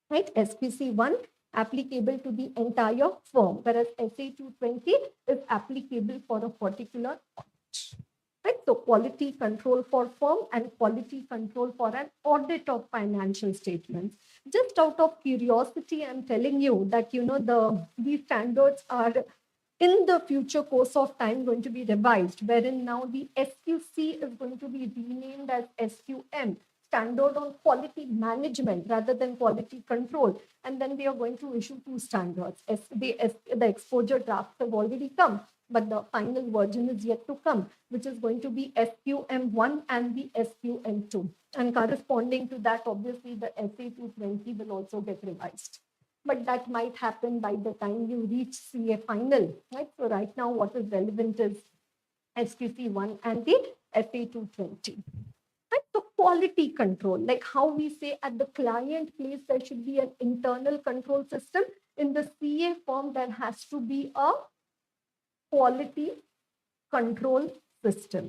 S1: Right? SQC1 applicable to the entire firm, whereas SA220 is applicable for a particular audit. Right? So quality control for firm and quality control for an audit of financial statements. Just out of curiosity, I'm telling you that, these standards are in the future course of time going to be revised, wherein now the SQC is going to be renamed as SQM, Standard on Quality Management rather than Quality Control. And then they are going to issue 2 standards. The exposure drafts have already come, but the final version is yet to come, which is going to be SQM1 and the SQM2. And corresponding to that, obviously, the SA220 will also get revised. But that might happen by the time you reach CA final. Right? So right now, what is relevant is SQC1 and the SA220. quality control, like how we say at the client place there should be an internal control system. In the CA firm, there has to be a quality control system.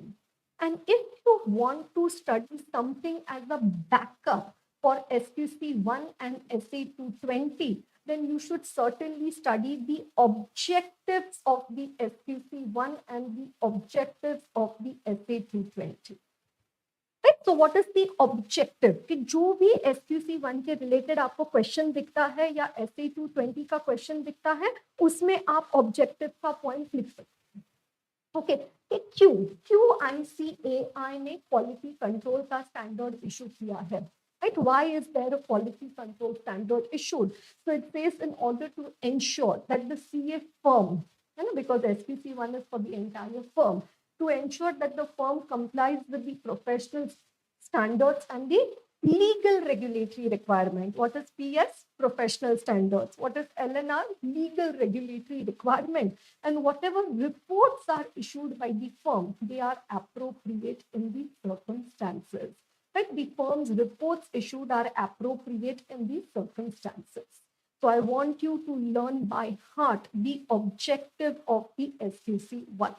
S1: And if you want to study something as a backup for SQC1 and SA220, then you should certainly study the objectives of the SQC1 and the objectives of the SA220. Right? So what is the objective? कि जो भी SQC1 के related आपको question दिखता है या SA220 का question दिखता है, उसमें आप objective का point लिख सकते हैं. Okay, QICAI ने quality control का standard issue किया है. Right? Why is there a quality control standard issued? So it says in order to ensure that the CA firm, because SQC1 is for the entire firm, to ensure that the firm complies with the professional standards and the legal regulatory requirement. What is PS? Professional standards. What is LNR? Legal regulatory requirement. And whatever reports are issued by the firm, they are appropriate in the circumstances. Right? The firm's reports issued are appropriate in the circumstances. So I want you to learn by heart the objective of the SQC1.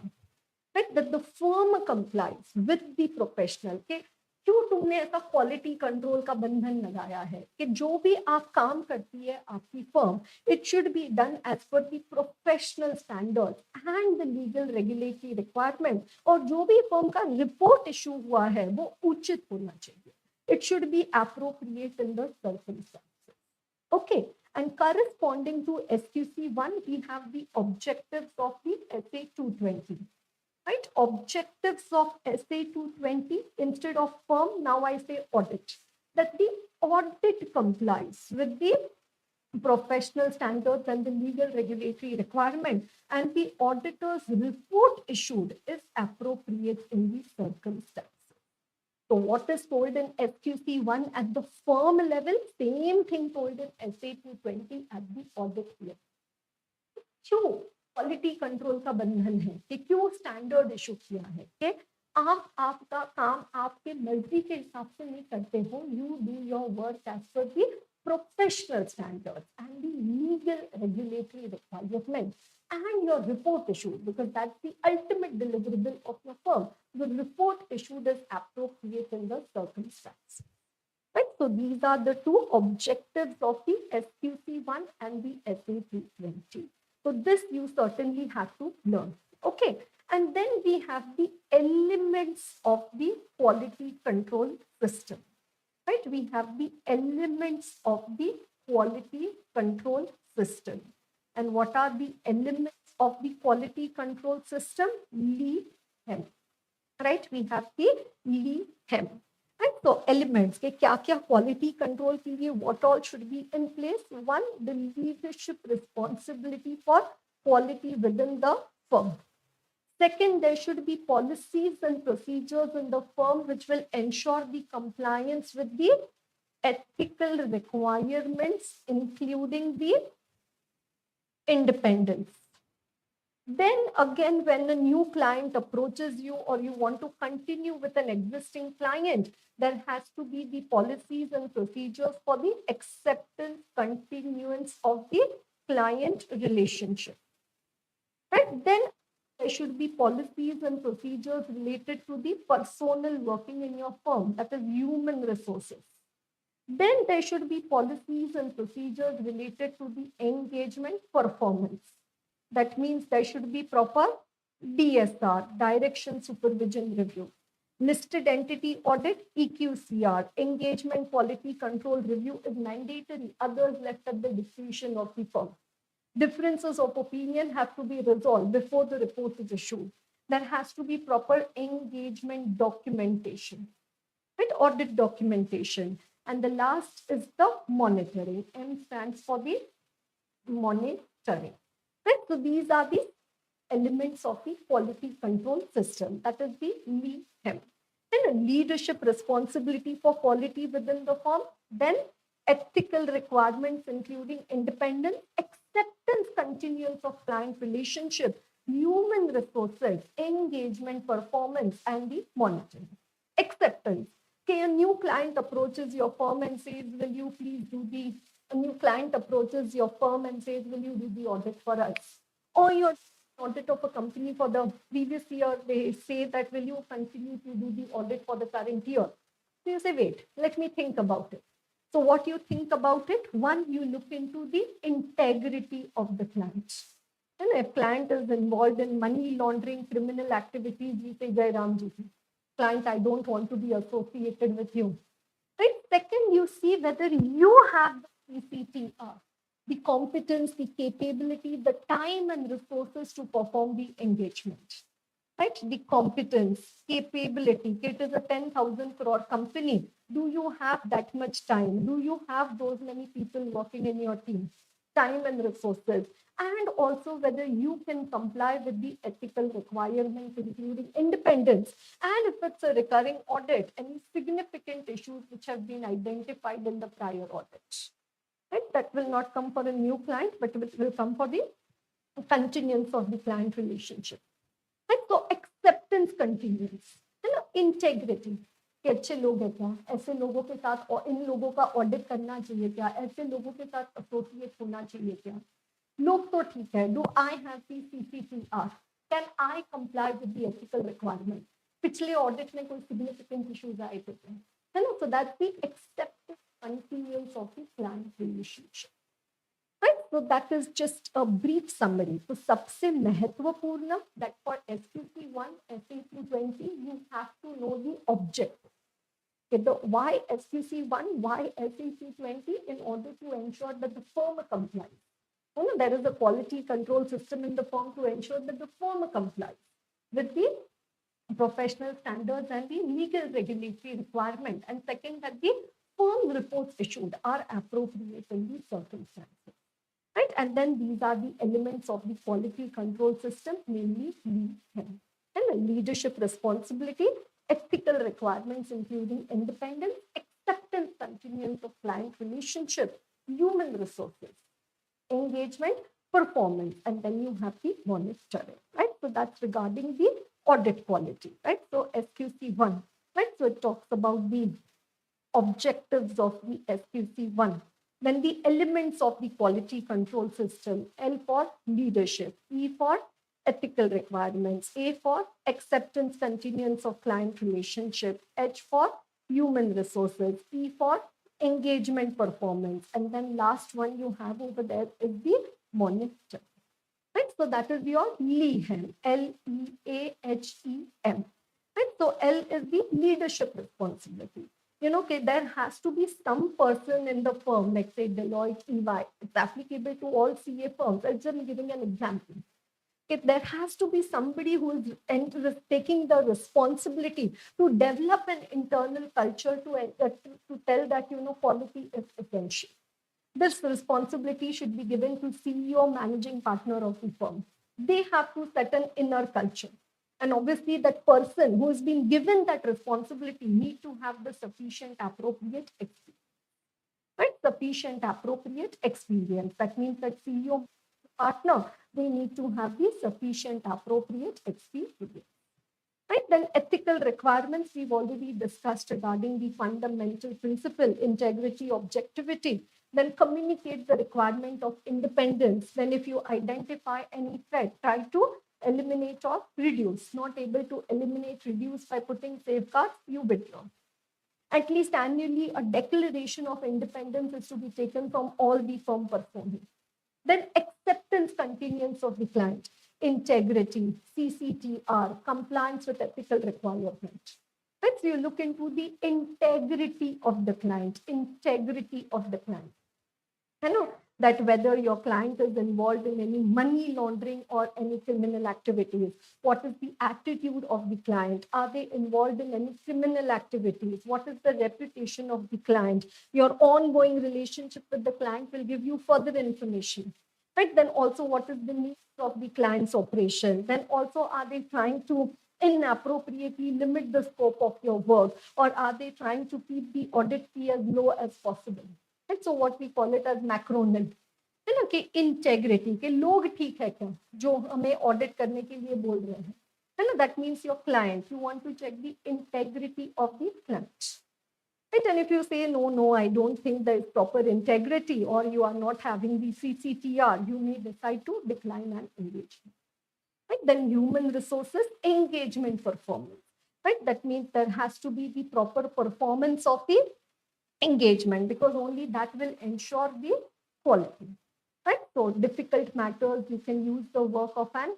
S1: Right? That the firm complies with the professional. Okay? क्यों तुमने ऐसा quality control का बंधन लगाया है कि जो भी आप काम करती है आपकी firm, it should be done as per the professional standards and the legal regulatory requirement, और जो भी फर्म का रिपोर्ट इशू हुआ है वो उचित होना चाहिए. It should B appropriate in the circumstances. Okay, and corresponding to SQC1 we have the objectives of the SA220. Right? Objectives of SA220, instead of firm, now I say audit. That the audit complies with the professional standards and the legal regulatory requirement, and the auditor's report issued is appropriate in the circumstances. So what is told in SQC1 at the firm level, same thing told in SA220 at the audit level. क्यों quality control का बंधन है कि क्यों standard issue किया है कि आप आपका काम आपके मर्जी के हिसाब से नहीं करते हो. You do your work as per the professional standards and the legal regulatory requirement and your report issued, because that's the ultimate deliverable of your firm. The report issued is appropriate in the circumstances. Right? So these are the two objectives of the SQC1 and the SA220. So this you certainly have to learn. Okay. And then we have the elements of the quality control system. Right? We have the elements of the quality control system. And what are the elements of the quality control system? LEHEM. Right? We have the LEHEM. Right? So elements, के क्या quality control के लिए what all should be in place? One, the leadership responsibility for quality within the firm. Second, there should be policies and procedures in the firm which will ensure the compliance with the ethical requirements, including the independence. Then again, when a new client approaches you or you want to continue with an existing client, there has to be the policies and procedures for the acceptance, continuance of the client relationship. Right? Then there should be policies and procedures related to the personnel working in your firm, that is human resources. Then there should be policies and procedures related to the engagement performance. That means there should be proper DSR, Direction Supervision Review, listed entity audit, EQCR, engagement quality control review is mandatory, others left at the discretion of the firm. Differences of opinion have to be resolved before the report is issued. There has to be proper engagement documentation, right? Audit documentation. And the last is the monitoring. M stands for the monitoring. Right? So these are the elements of the quality control system. That is the LEHEM. Then leadership responsibility for quality within the firm. Then ethical requirements including independence, acceptance, continuance of client relationship, human resources, engagement, performance, and the monitoring. Acceptance. Okay, a new client approaches your firm and says, will you please do the, a new client approaches your firm and says, will you do the audit for us? Or your audit of a company for the previous year, they say that, will you continue to do the audit for the current year? So you say, wait, let me think about it. So what you think about it? One, you look into the integrity of the client. And if client is involved in money laundering, criminal activities, we say, Jai Ram Ji, client, I don't want to be associated with you. Right? Second, you see whether you have the CCTR, the competence, the capability, the time and resources to perform the engagement. Right? The competence, capability. It is a 10,000 crore company. Do you have that much time? Do you have those many people working in your team? Time and resources. And also whether you can comply with the ethical requirements, including independence. And if it's a recurring audit, any significant issues which have been identified in the prior audit. Right? That will not come for a new client, but it will come for the continuance of the client relationship. Right? So acceptance continues, है ना, integrity. कि अच्छे लोग हैं क्या, ऐसे लोगों के साथ और इन लोगों का ऑडिट करना चाहिए क्या, ऐसे लोगों के साथ एसोसिएट होना चाहिए क्या, लोग तो ठीक है, do I have the CCTR, can I comply with the ethical requirement, पिछले ऑडिट में कोई सिग्निफिकेंट इश्यूज आए थे, है ना. So that's the acceptance continuance of the client relationship. Right? So that is just a brief summary. So सबसे महत्वपूर्ण that for SQC1, SQC20, you have to know the objective. Okay, the why SQC1, why SQC20 in order to ensure that the firm complies. You know, there is a quality control system in the firm to ensure that the firm complies with the professional standards and the legal regulatory requirement. And second, that the firm reports issued are appropriate in these circumstances. Right? And then these are the elements of the quality control system, namely LEAD. And leadership responsibility, ethical requirements, including independence, acceptance, continuance of client relationship, human resources, engagement, performance, and then you have the monitoring. Right? So that's regarding the audit quality. Right? So SQC1. Right? So it talks about the objectives of the SQC1. Then the elements of the quality control system, L for leadership, E for ethical requirements, A for acceptance, continuance of client relationship, H for human resources, E for engagement performance. And then last one you have over there is the monitor. Right? So that is your LEAHEM, LEAHEM. Right? So L is the leadership responsibility. You know, okay, there has to be some person in the firm, like say Deloitte, EY, it's applicable to all CA firms. I'm just giving an example. Okay, there has to be somebody who is taking the responsibility to develop an internal culture to tell that, you know, quality is essential. This responsibility should be given to CEO, managing partner of the firm. They have to set an inner culture. And obviously that person who has been given that responsibility need to have the sufficient appropriate experience. Right? Sufficient appropriate experience. That means that CEO partner, they need to have the sufficient appropriate experience. Right? Then ethical requirements we've already discussed regarding the fundamental principle, integrity, objectivity. Then communicate the requirement of independence. Then if you identify any threat, try to eliminate or reduce. Not able to eliminate, reduce by putting safeguards, you withdraw. At least annually, a declaration of independence is to be taken from all the firm personnel. Then acceptance, continuance of the client, integrity, CCTR, compliance with ethical requirements. Right? So you look into the integrity of the client, integrity of the client. You know, that whether your client is involved in any money laundering or any criminal activities, what is the attitude of the client? Are they involved in any criminal activities? What is the reputation of the client? Your ongoing relationship with the client will give you further information. Right? Then also what is the needs of the client's operation? Then also are they trying to inappropriately limit the scope of your work, or are they trying to keep the audit fee as low as possible? And so what we call it as macronid, है ना, कि integrity के लोग ठीक है क्या जो हमें ऑडिट करने के लिए बोल रहे हैं, है ना. That means your client, you want to check the integrity of the client. And if you say, no, I don't think there is proper integrity, or you are not having the CCTR, you may decide to decline an engagement. Right? Then human resources engagement performance. Right? That means there has to be the proper performance of the engagement, because only that will ensure the quality. Right? So difficult matters, you can use the work of an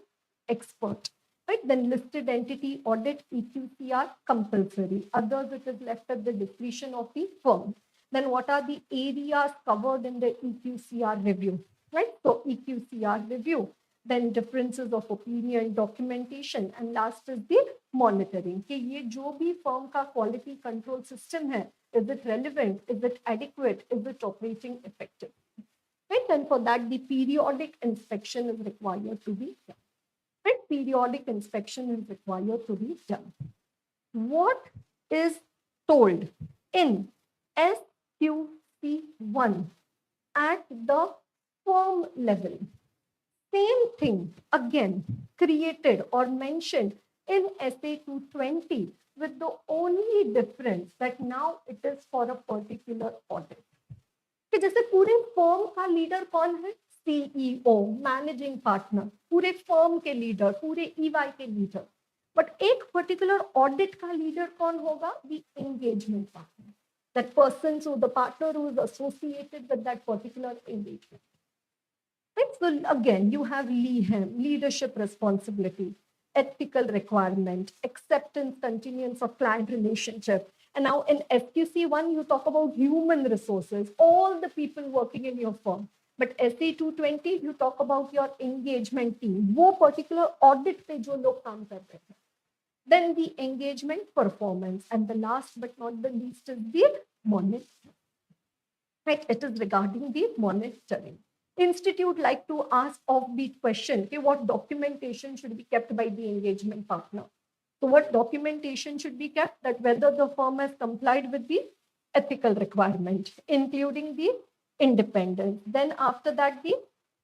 S1: expert. Right? Then listed entity audit EQCR compulsory. Others, it is left at the discretion of the firm. Then what are the areas covered in the EQCR review? Right? So EQCR review, then differences of opinion, documentation, and last is the monitoring. कि ये जो भी firm का quality control system है, is it relevant? Is it adequate? Is it operating effective? Right? And for that, the periodic inspection is required to be done. Right? Periodic inspection is required to be done. What is told in SQC1 at the firm level? Same thing again created or mentioned in SA 220, with the only difference that now it is for a particular audit. कि जैसे पूरे firm का leader कौन है? CEO, managing partner, पूरे firm के leader, पूरे EY के लीडर. बट एक पर्टिकुलर ऑडिट का लीडर कौन होगा? The engagement partner, that person, so the partner who is associated with that particular engagement. Right? So again, you have leadership responsibility, ethical requirement, acceptance, continuance of client relationship. And now in SQC1, you talk about human resources, all the people working in your firm. But SA 220, you talk about your engagement team, वो particular audit पे जो लोग काम कर रहे हैं. Then the engagement performance, and the last but not the least is the monitoring. Right? It is regarding the monitoring. Institute like to ask offbeat question, okay, what documentation should be kept by the engagement partner? So what documentation should be kept? That whether the firm has complied with the ethical requirement, including the independence. Then after that, the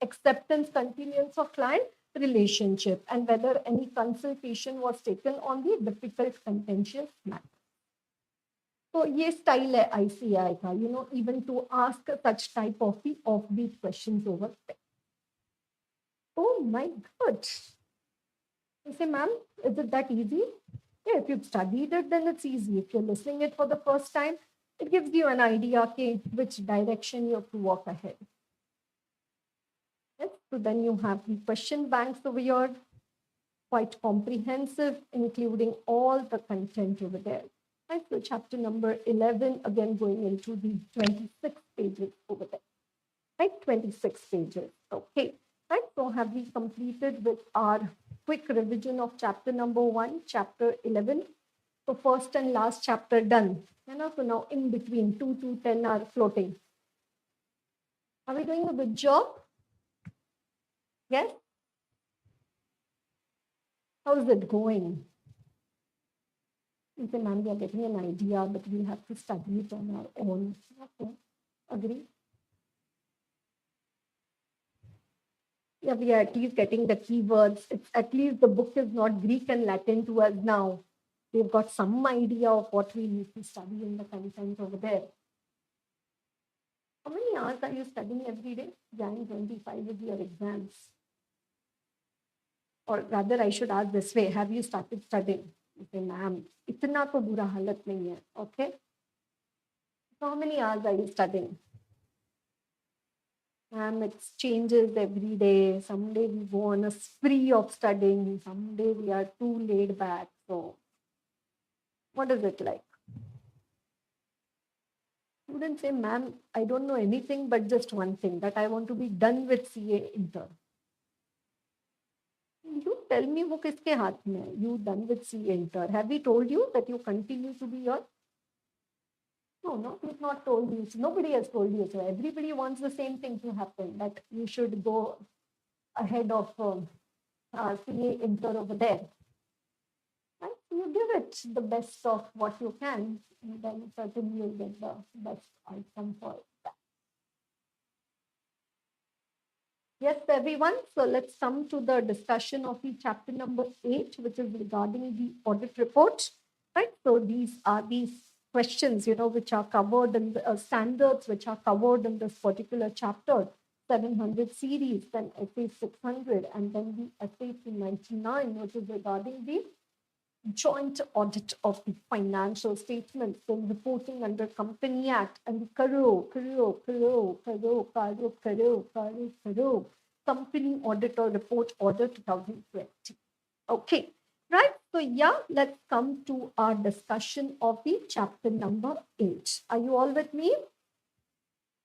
S1: acceptance, continuance of client relationship, and whether any consultation was taken on the difficult contentious matter. So ये style है ICAI का, even to ask such type of the offbeat questions over there. Oh my God. You say, ma'am, is it that easy? Yeah, if you've studied it, then it's easy. If you're listening it for the first time, it gives you an idea, okay, which direction you have to walk ahead. Yes, so then you have the question banks over here, quite comprehensive, including all the content over there. Right, so chapter number 11, again going into the 26 pages over there. Right, 26 pages. Okay, right, so have we completed with our quick revision of chapter number 1, chapter 11. So first and last chapter done. So now in between 2 to 10 are floating. Are we doing a good job? Yes? How is it going? You say, ma'am, we are getting an idea, but we have to study it on our own. Okay, agree? Yeah, we are at least getting the keywords. It's at least the book is not Greek and Latin to us now. We've got some idea of what we need to study in the content over there. How many hours are you studying every day? Jan 25 is your exams. Or rather, I should ask this way, have you started studying? You say, ma'am, इतना तो बुरा हालत नहीं है. Okay. So how many hours are you studying? It changes every day. Someday we go on a spree of studying. Someday we are too laid back. So what is it like? Students say, ma'am, I don't know anything but just one thing, that I want to be done with CA Inter. You tell me wo kiske haath mein hai? You done with CA Inter. Have we told you that you continue to be your? No, we've not told you. Nobody has told you. So everybody wants the same thing to happen, that you should go ahead of CA Inter over there. Right? So you give it the best of what you can, and then certainly you'll get the best outcome for that. Yes, everyone. So let's come to the discussion of the chapter number 8, which is regarding the audit report. Right. So these are the questions, which are covered in the standards, which are covered in this particular chapter, 700 series, then SA 600, and then the SA 299, which is regarding the joint audit of the financial statements, then reporting under Company Act, and the Company Auditor Report Order 2020. Okay, right? So yeah, let's come to our discussion of the chapter number 8. Are you all with me?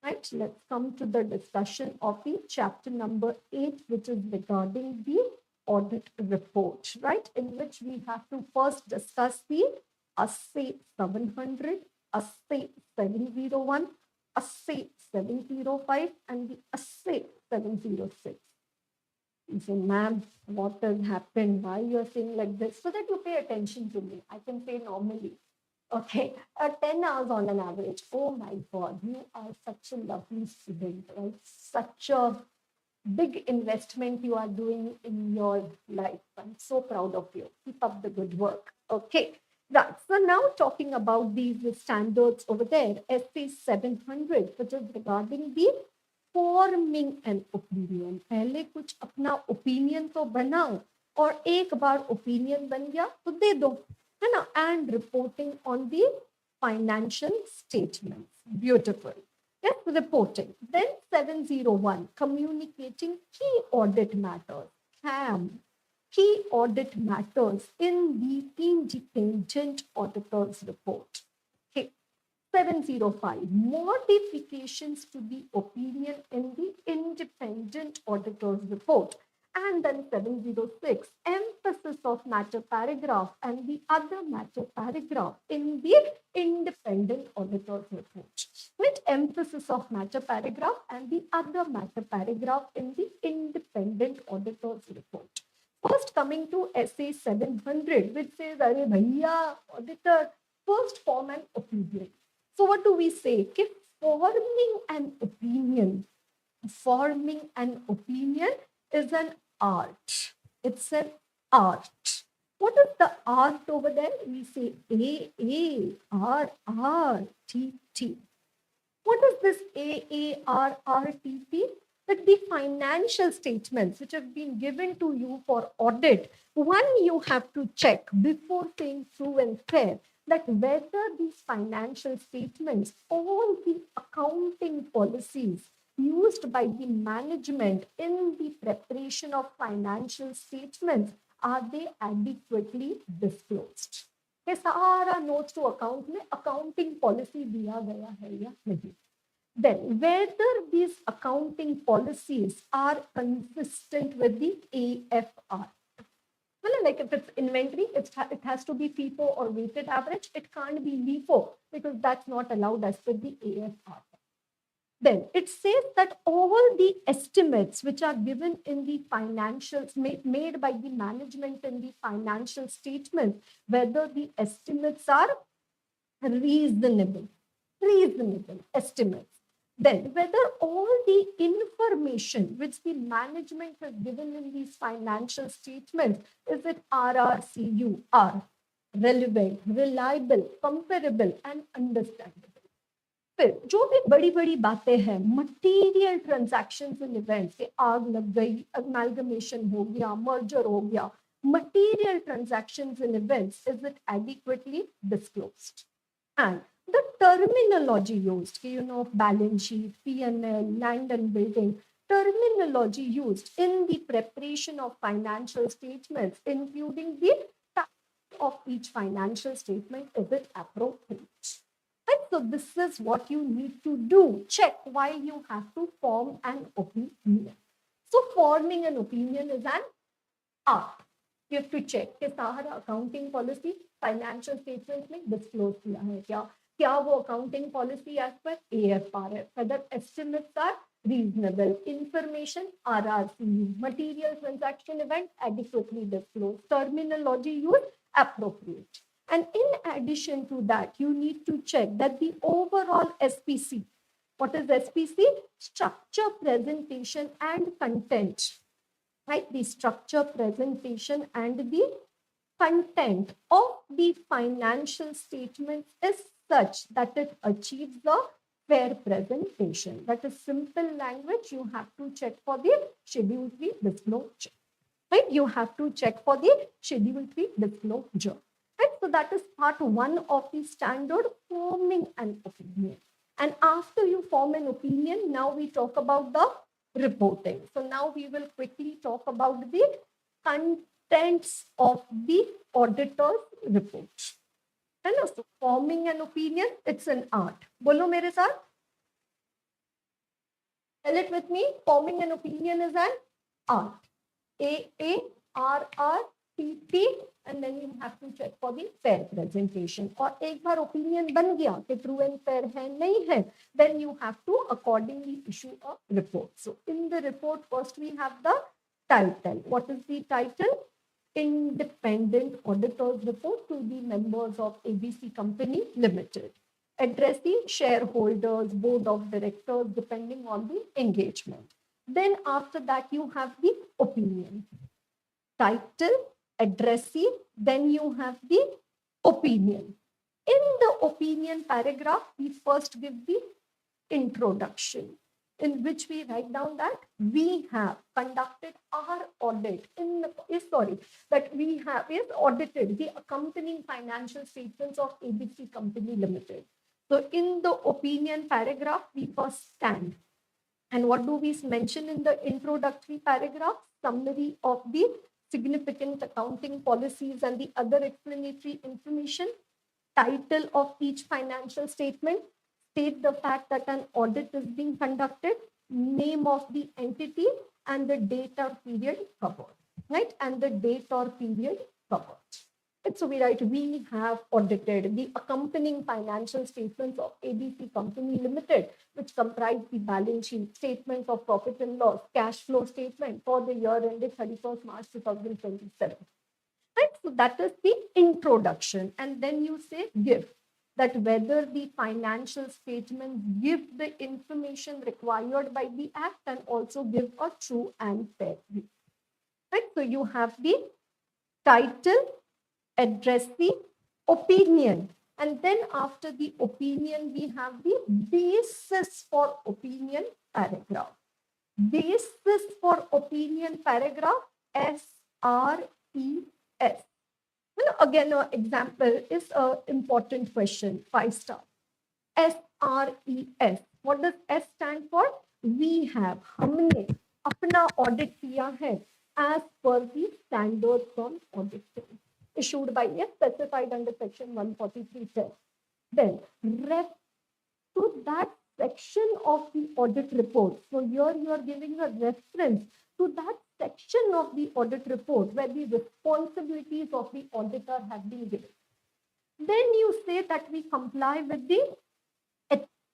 S1: Right, let's come to the discussion of the chapter number 8, which is regarding the audit report, right? In which we have to first discuss the SA 700, SA 701, SA 705, and the SA 706. You say, ma'am, what has happened? Why you are saying like this? So that you pay attention to me. I can say normally. Okay, 10 hours on an average. Oh my God, you are such a lovely student, right? Such a big investment you are doing in your life. I'm so proud of you. Keep up the good work. Okay, right. So now talking about these standards over there, SA 700, which is regarding the forming an opinion. पहले कुछ अपना opinion तो बनाओ, और एक बार opinion बन गया तो दे दो, है ना. And reporting on the financial statements. Beautiful. Yes, reporting. Then 701, communicating key audit matters. CAM, key audit matters in the independent auditor's report. 705, modifications to the opinion in the independent auditor's report. And then 706, emphasis of matter paragraph and the other matter paragraph in the independent auditor's report. With emphasis of matter paragraph and the other matter paragraph in the independent auditor's report. First coming to SA 700, which says, Are bhaiya, auditor, first form an opinion. So what do we say? Forming an opinion is an art. It's an art. What is the art over there? We say AARRTT. What is this AARRTT? That the financial statements which have been given to you for audit, one, you have to check before saying true and fair, that whether these financial statements, all the accounting policies used by the management in the preparation of financial statements, are they adequately disclosed? ये सारा notes to account में accounting policy दिया गया है या नहीं? Then whether these accounting policies are consistent with the AFR. Well, like if it's inventory, it has to be FIFO or weighted average. It can't be LIFO because that's not allowed as per the AFR. Then it says that all the estimates which are given in the financials made by the management in the financial statement, whether the estimates are reasonable estimates. Then whether all the information which the management has given in these financial statements, is it RRCUR, relevant, reliable, comparable and understandable. फिर जो भी बड़ी बड़ी बातें हैं, material transactions and events, के आग लग गई, अमैलगमेशन हो गया, मर्जर हो गया, material transactions and events, is it adequately disclosed? And the terminology used, balance sheet, P&L, land and building, terminology used in the preparation of financial statements, including the type of each financial statement, is it appropriate? And so this is what you need to do. Check why you have to form an opinion. So forming an opinion is an art. You have to check कि सारा accounting policy financial statements में disclose किया है क्या वो accounting policy as per AFR है, whether estimates are reasonable, information RRCU, material transaction event adequately disclosed, terminology used appropriate. And in addition to that, you need to check that the overall SPC, what is SPC? Structure, presentation and content. Right, the structure, presentation and the content of the financial statements is such that it achieves the fair presentation. That is simple language. You have to check for the Schedule 3 disclosure. Right? You have to check for the Schedule 3 disclosure. Right? So that is part 1 of the standard forming an opinion. And after you form an opinion, now we talk about the reporting. So now we will quickly talk about the contents of the auditor's report. Hello, so forming an opinion, it's an art. Bolo mere saath. Tell it with me. Forming an opinion is an art. AARRTP, and then you have to check for the fair presentation. और एक बार opinion बन गया कि true and fair है नहीं है, then you have to accordingly issue a report. So in the report, first we have the title. What is the title? Independent Auditor's Report to the members of ABC Company Limited, addressing shareholders, board of directors, depending on the engagement. Then after that, you have the opinion. Title, addressee, then you have the opinion. In the opinion paragraph, we first give the introduction, in which we write down that we have conducted our audit that we have audited the accompanying financial statements of ABC Company Limited. So in the opinion paragraph, we first stand. And what do we mention in the introductory paragraph? Summary of the significant accounting policies and the other explanatory information. Title of each financial statement. State the fact that an audit is being conducted. Name of the entity and the date or period covered. Right? And the date or period covered. And so we write, we have audited the accompanying financial statements of ABC Company Limited, which comprise the balance sheet, statements of profit and loss, cash flow statement for the year ended 31st March 2027. Right? So that is the introduction. And then you say give, that whether the financial statements give the information required by the act and also give a true and fair view. Right? So you have the title, address the opinion, and then after the opinion we have the basis for opinion paragraph. Basis for opinion paragraph, SRES. Again, an example is an important question, 5-star. SRES. What does S stand for? We have, हमने अपना audit किया है as per the standards on auditing, issued by a specified under section 143.10. Then ref to that section of the audit report. So here you are giving a reference to that section of the audit report where the responsibilities of the auditor have been given. Then you say that we comply with the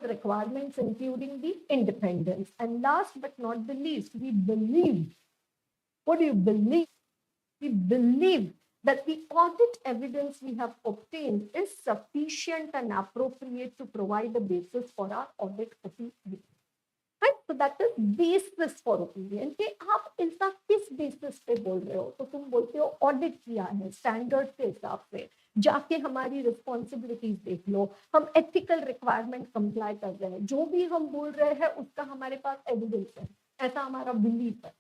S1: requirements, including the independence. And last but not the least, we believe. What do you believe? We believe that the audit evidence we have obtained is sufficient and appropriate to provide a basis for our audit opinion. Right? So that is basis for opinion. कि आप ऐसा किस basis पे बोल रहे हो? तो तुम बोलते हो audit किया है standard के हिसाब से, जाके हमारी responsibilities देख लो, हम ethical requirement comply कर रहे हैं, जो भी हम बोल रहे हैं उसका हमारे पास evidence है, ऐसा हमारा belief है.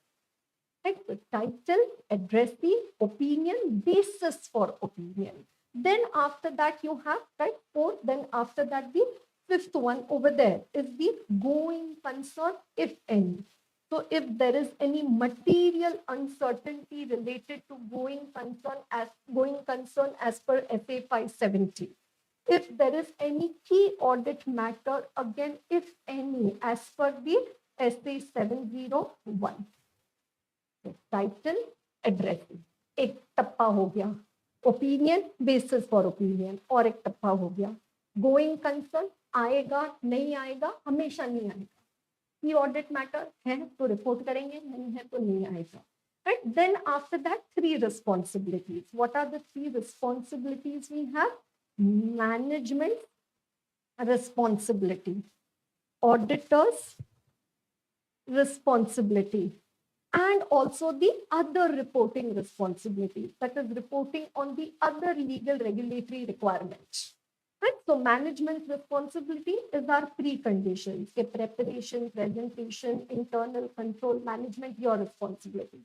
S1: Right? So title, addressee, opinion, basis for opinion. Then after that you have, right, 4. Then after that the 5th one over there is the going concern, if any. So if there is any material uncertainty related to going concern as per SA 570. If there is any key audit matter, again, if any, as per the SA 701. Title, addressing, एक टप्पा हो गया. Opinion, basis for opinion, और एक टप्पा हो गया. Going concern, आएगा नहीं आएगा, हमेशा नहीं आएगा. ये ऑडिट मैटर है तो रिपोर्ट करेंगे, नहीं है तो नहीं आएगा. Right? Then after that, 3 responsibilities. What are the 3 responsibilities we have? Management responsibility, auditors responsibility, and also the other reporting responsibilities, that is reporting on the other legal regulatory requirements. Right? So management responsibility is our preconditions, okay, preparation, presentation, internal control, management, your responsibility.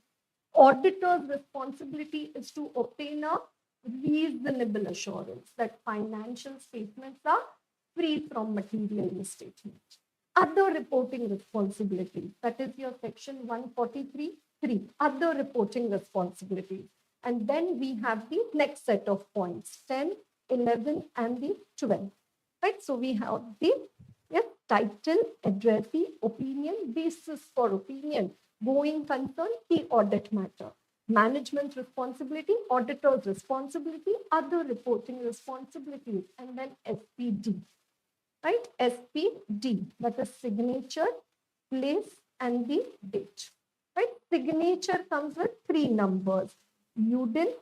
S1: Auditor's responsibility is to obtain a reasonable assurance that financial statements are free from material misstatement. Other reporting responsibilities, that is your section 143.3, other reporting responsibilities. And then we have the next set of points, 10, 11, and the 12. Right? So we have the title, addressee, opinion, basis for opinion, going concern, key audit matter, management responsibility, auditor's responsibility, other reporting responsibilities, and then SPD. Right? SPD, that is signature, place, and the date. Right? Signature comes with 3 numbers: UDIN,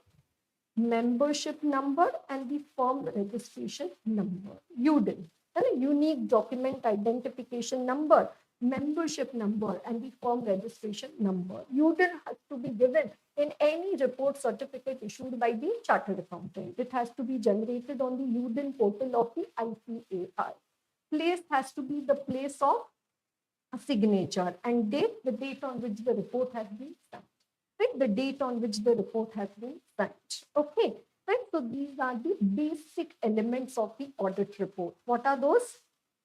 S1: membership number, and the firm registration number. UDIN, a unique document identification number, membership number, and the firm registration number. UDIN has to be given in any report certificate issued by the chartered accountant. It has to be generated on the UDIN portal of the ICAI. Place has to be the place of a signature, and date, the date on which the report has been sent. Right? The date on which the report has been sent. Okay. Right? So these are the basic elements of the audit report. What are those?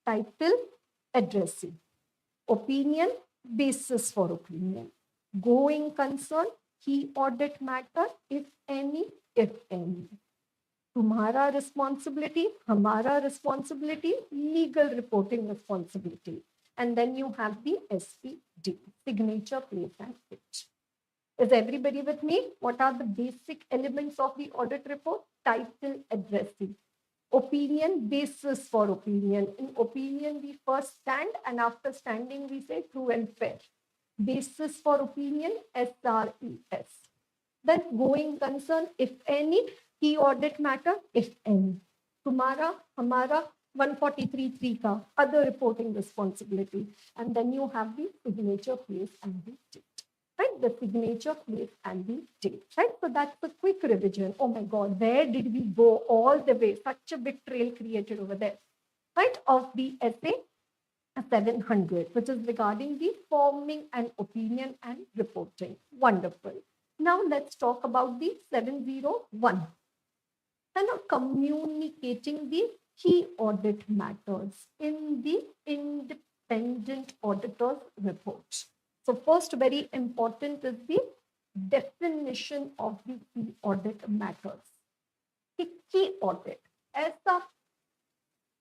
S1: Title, addressee, opinion, basis for opinion, going concern, key audit matter, if any, if any. तुम्हारा responsibility, हमारा responsibility, legal reporting responsibility. And then you have the SPD, signature, place, and date. Is everybody with me? What are the basic elements of the audit report? Title, addressee, opinion, basis for opinion. In opinion, we first stand, and after standing, we say true and fair. Basis for opinion, SRES. Then going concern, if any, key audit matter, if any. तुम्हारा, हमारा, 143.3 का, other reporting responsibility. And then you have the signature, place, and the date. Right? The signature, place, and the date. Right? So that's a quick revision. Oh my God, where did we go all the way? Such a big trail created over there. Right? Of the essay 700, which is regarding the forming an opinion and reporting. Wonderful. Now let's talk about the 701. And now communicating the key audit matters in the independent auditor's report. So first, very important is the definition of the key audit matters. Key audit ऐसा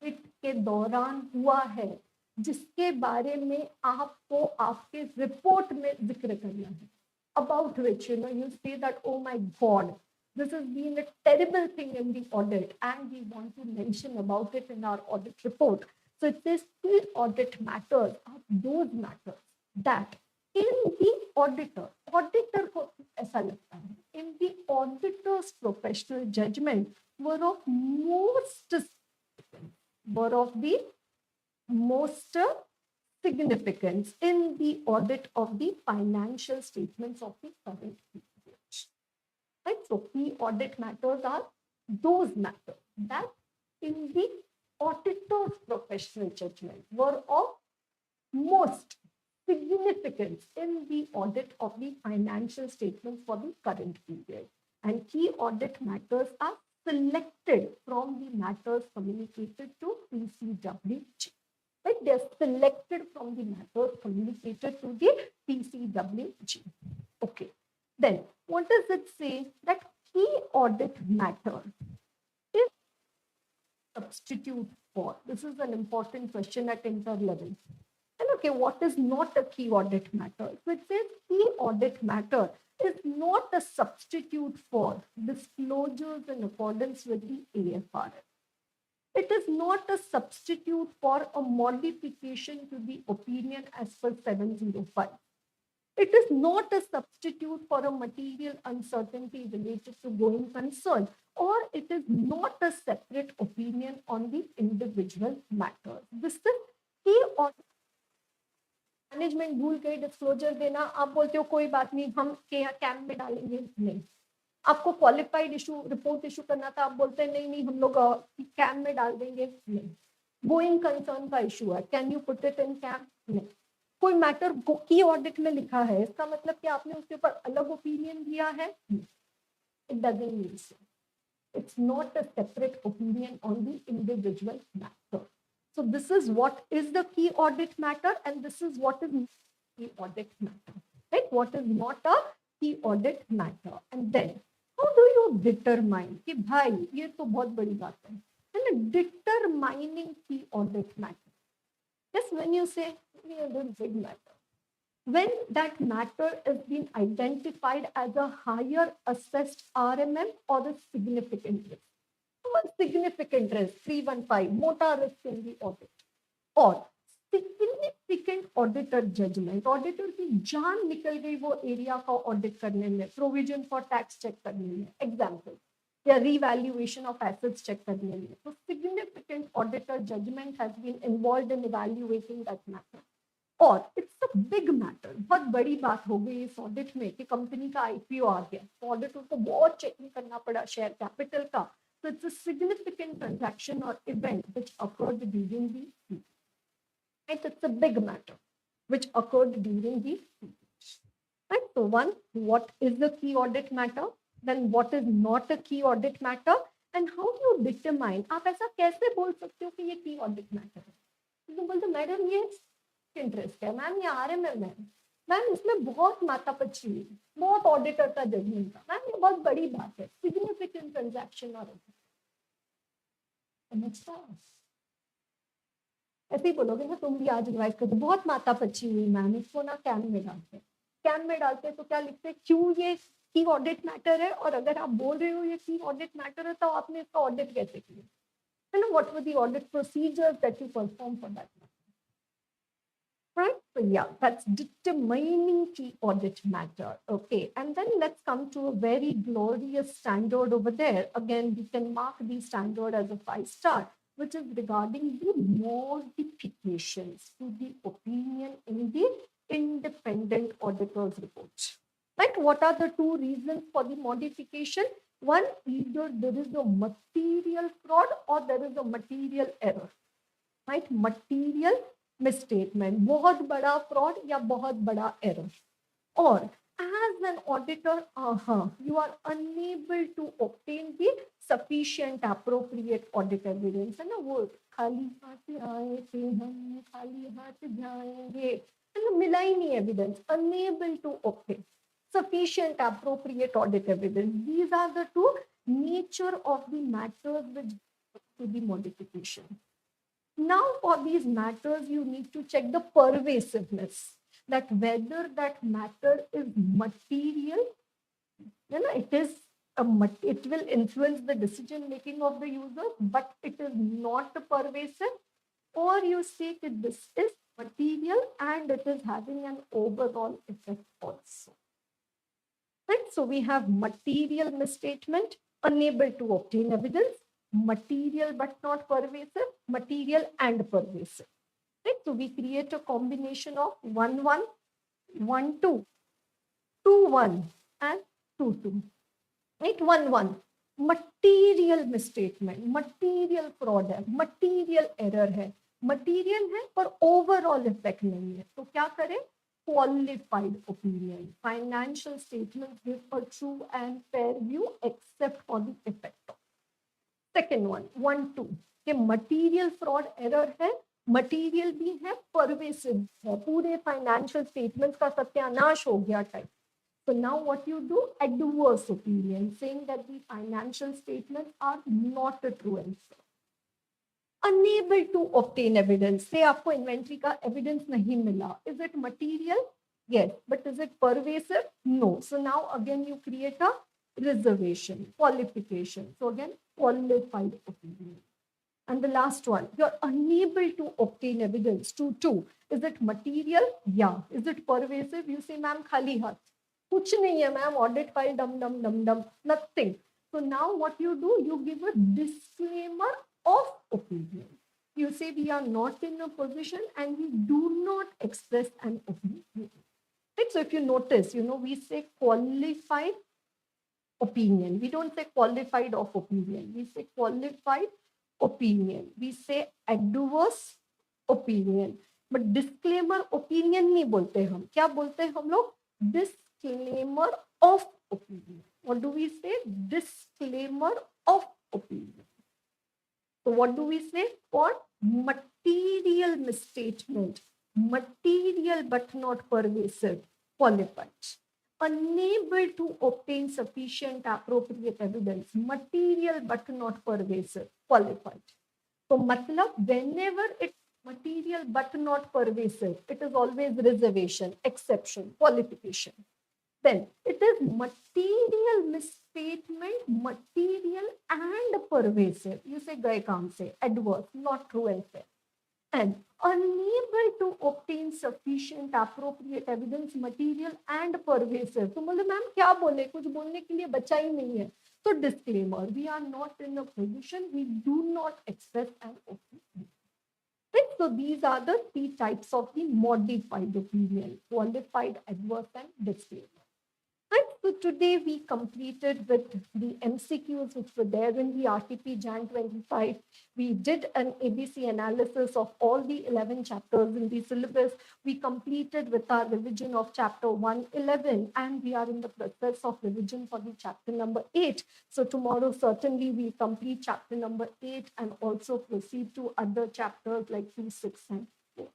S1: के दौरान हुआ है जिसके बारे में आपको आपके रिपोर्ट में जिक्र करना है. About which you say that, oh my God, this has been a terrible thing in the audit, and we want to mention about it in our audit report. So it says key audit matters are those matters that in the auditor को ऐसा लगता है, in the auditor's professional judgment were of the most significance in the audit of the financial statements of the current period. Right? So key audit matters are those matters that in the auditor's professional judgment were of most significance in the audit of the financial statements for the current period. And key audit matters are selected from the matters communicated to PCWG. Right? They are selected from the matters communicated to the PCWG. Okay. Then, what does it say? That key audit matter is substitute for. This is an important question at inter level. And okay, what is not a key audit matter? So it says key audit matter is not a substitute for disclosures in accordance with the AFRS. It is not a substitute for a modification to the opinion as per 705. It is not a substitute for a material uncertainty related to going concern, or it is not a separate opinion on the individual matter. This is key audit management भूल गई disclosure देना, आप बोलते हो कोई बात नहीं हम कैम में डालेंगे, नहीं। आपको क्वालिफाइड इशू रिपोर्ट इशू करना था, आप बोलते हैं नहीं नहीं हम लोग कैम में डाल देंगे, नहीं। गोइंग कंसर्न का इशू है, can you put it in KAM, नहीं। कोई मैटर की ऑडिट में लिखा है, इसका मतलब कि आपने उसके ऊपर अलग ओपिनियन दिया है, it doesn't mean so, it's not a separate opinion on the individual matter. So this is what is the key audit matter and this is what is key audit matter, right? What is not a key audit matter, and then how do you determine कि भाई ये तो बहुत बड़ी बात है ना, determining key audit matter. Yes, when you say ये big matter, when that matter is being identified as a higher assessed RMM or a significant risk. Significant risk, 315, मोटा risk in the audit. और significant auditor judgment, auditor की जान निकल गई वो area का audit करने में, प्रोविजन फॉर टैक्स चेक करने में, एग्जाम्पल, या revaluation of assets चेक करने में. So significant auditor judgment has been involved in evaluating that matter. और इट्स अ बिग मैटर, बहुत बड़ी बात हो गई इस ऑडिट में कि कंपनी का आईपीओ आ गया, तो ऑडिटर को बहुत चेकिंग करना पड़ा शेयर कैपिटल का. So it's a significant transaction or event which occurred during the period. Right? It's a big matter which occurred during the period. Right? So one, what is the key audit matter? Then what is not a key audit matter? And how do you determine? आप ऐसा कैसे बोल सकते हो कि ये key audit matter है? तो बोलते मैडम ये इंटरेस्ट है मैम, ये RMM है मैम, इसमें बहुत माथापच्ची हुई, बहुत ऑडिटर का जजमेंट था मैम, ये बहुत बड़ी बात है, सिग्निफिकेंट ट्रांजैक्शन और ऐसे ही बोलोगे ना, तुम भी आज रिवाइज कर दो, बहुत माथापच्ची हुई मैम, इसको ना कैम में डालते, कैम में डालते तो क्या लिखते, क्यों ये की ऑडिट मैटर है, और अगर आप बोल रहे हो ये की ऑडिट मैटर है तो आपने इसका ऑडिट कैसे किया, है ना, what were the audit procedures that you perform for that. Right? So yeah, that's determining key audit matter. Okay, and then let's come to a very glorious standard over there. Again, we can mark the standard as a 5-star, which is regarding the modifications to the opinion in the independent auditor's report. Right? What are the two reasons for the modification? One, either there is a material fraud or there is a material error. Right? Material misstatement, बहुत बड़ा fraud या बहुत बड़ा error. Or as an auditor, you are unable to obtain the sufficient appropriate audit evidence. है ना, वो खाली हाथ आए थे हम खाली हाथ जाएंगे, है ना, मिला ही नहीं evidence, unable to obtain sufficient appropriate audit evidence. These are the two nature of the matters which to the modification. Now for these matters you need to check the pervasiveness, that whether that matter is material, you know, it will influence the decision making of the user, but it is not pervasive, or you say that this is material and it is having an overall effect also. Right? So we have material misstatement, unable to obtain evidence, material but not pervasive, material and pervasive. Right? So we create a combination of 1-1, 1-2, 2-1 and 2-2. Right? 1-1, material misstatement, material fraud है, material error है, material है पर overall effect नहीं है, तो क्या करें? Qualified opinion. Financial statements give a true and fair view except for the effect. Second one, 1-2, कि material fraud error है, material भी है, pervasive है, पूरे financial statements का सत्यानाश हो गया type. So now what you do? Adverse opinion, saying that the financial statements are not a true answer. Unable to obtain evidence, say आपको inventory का evidence नहीं मिला. Is it material? Yes, but is it pervasive? No. So now again you create a reservation, qualification. So again, qualified opinion. And the last one, you're unable to obtain evidence. 2-2. Is it material? Yeah. Is it pervasive? You say, ma'am, khali hath. Kuch nahi hai, ma'am, audit file, dum, nothing. So now what you do, you give a disclaimer of opinion. You say we are not in a position and we do not express an opinion. Right? So if you notice, we say qualified opinion. We don't say qualified of opinion. We say qualified opinion. We say adverse opinion. But disclaimer opinion नहीं बोलते हम. क्या बोलते हैं हम लोग? Disclaimer of opinion. What do we say? Disclaimer of opinion. So what do we say? For material misstatement, material but not pervasive, qualified. Unable to obtain sufficient appropriate evidence, material but not pervasive, qualified. So matlab, whenever it's material but not pervasive, it is always reservation, exception, qualification. Then it is material misstatement, material and pervasive. You say gaye kaam se, adverse, not true and fair. And unable to obtain sufficient appropriate evidence, material and pervasive. तो बोले ma'am क्या बोले, कुछ बोलने के लिए बचा ही नहीं है. So disclaimer, we are not in a position, we do not express an opinion. Right? So these are the three types of the modified opinion: qualified, adverse and disclaimer. Right? So today we completed with the MCQs which were there in the RTP Jan 25. We did an ABC analysis of all the 11 chapters in the syllabus. We completed with our revision of chapter 111 and we are in the process of revision for the chapter number 8. So tomorrow certainly we'll complete chapter number 8 and also proceed to other chapters like 2, 6 and 4.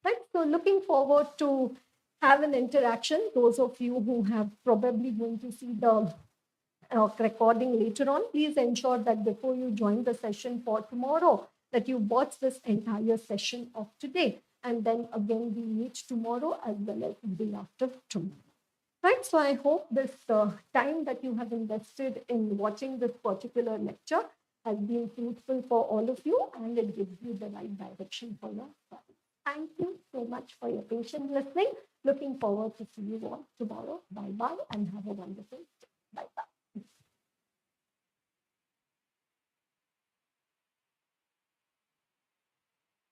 S1: Right? So looking forward to have an interaction. Those of you who have probably going to see the recording later on, please ensure that before you join the session for tomorrow, that you watch this entire session of today. And then again, we meet tomorrow as well as the day after tomorrow. Right? So I hope this time that you have invested in watching this particular lecture has been fruitful for all of you and it gives you the right direction for your study. Thank you so much for your patient listening. Looking forward to see you all tomorrow. Bye-bye and have a wonderful day. Bye-bye.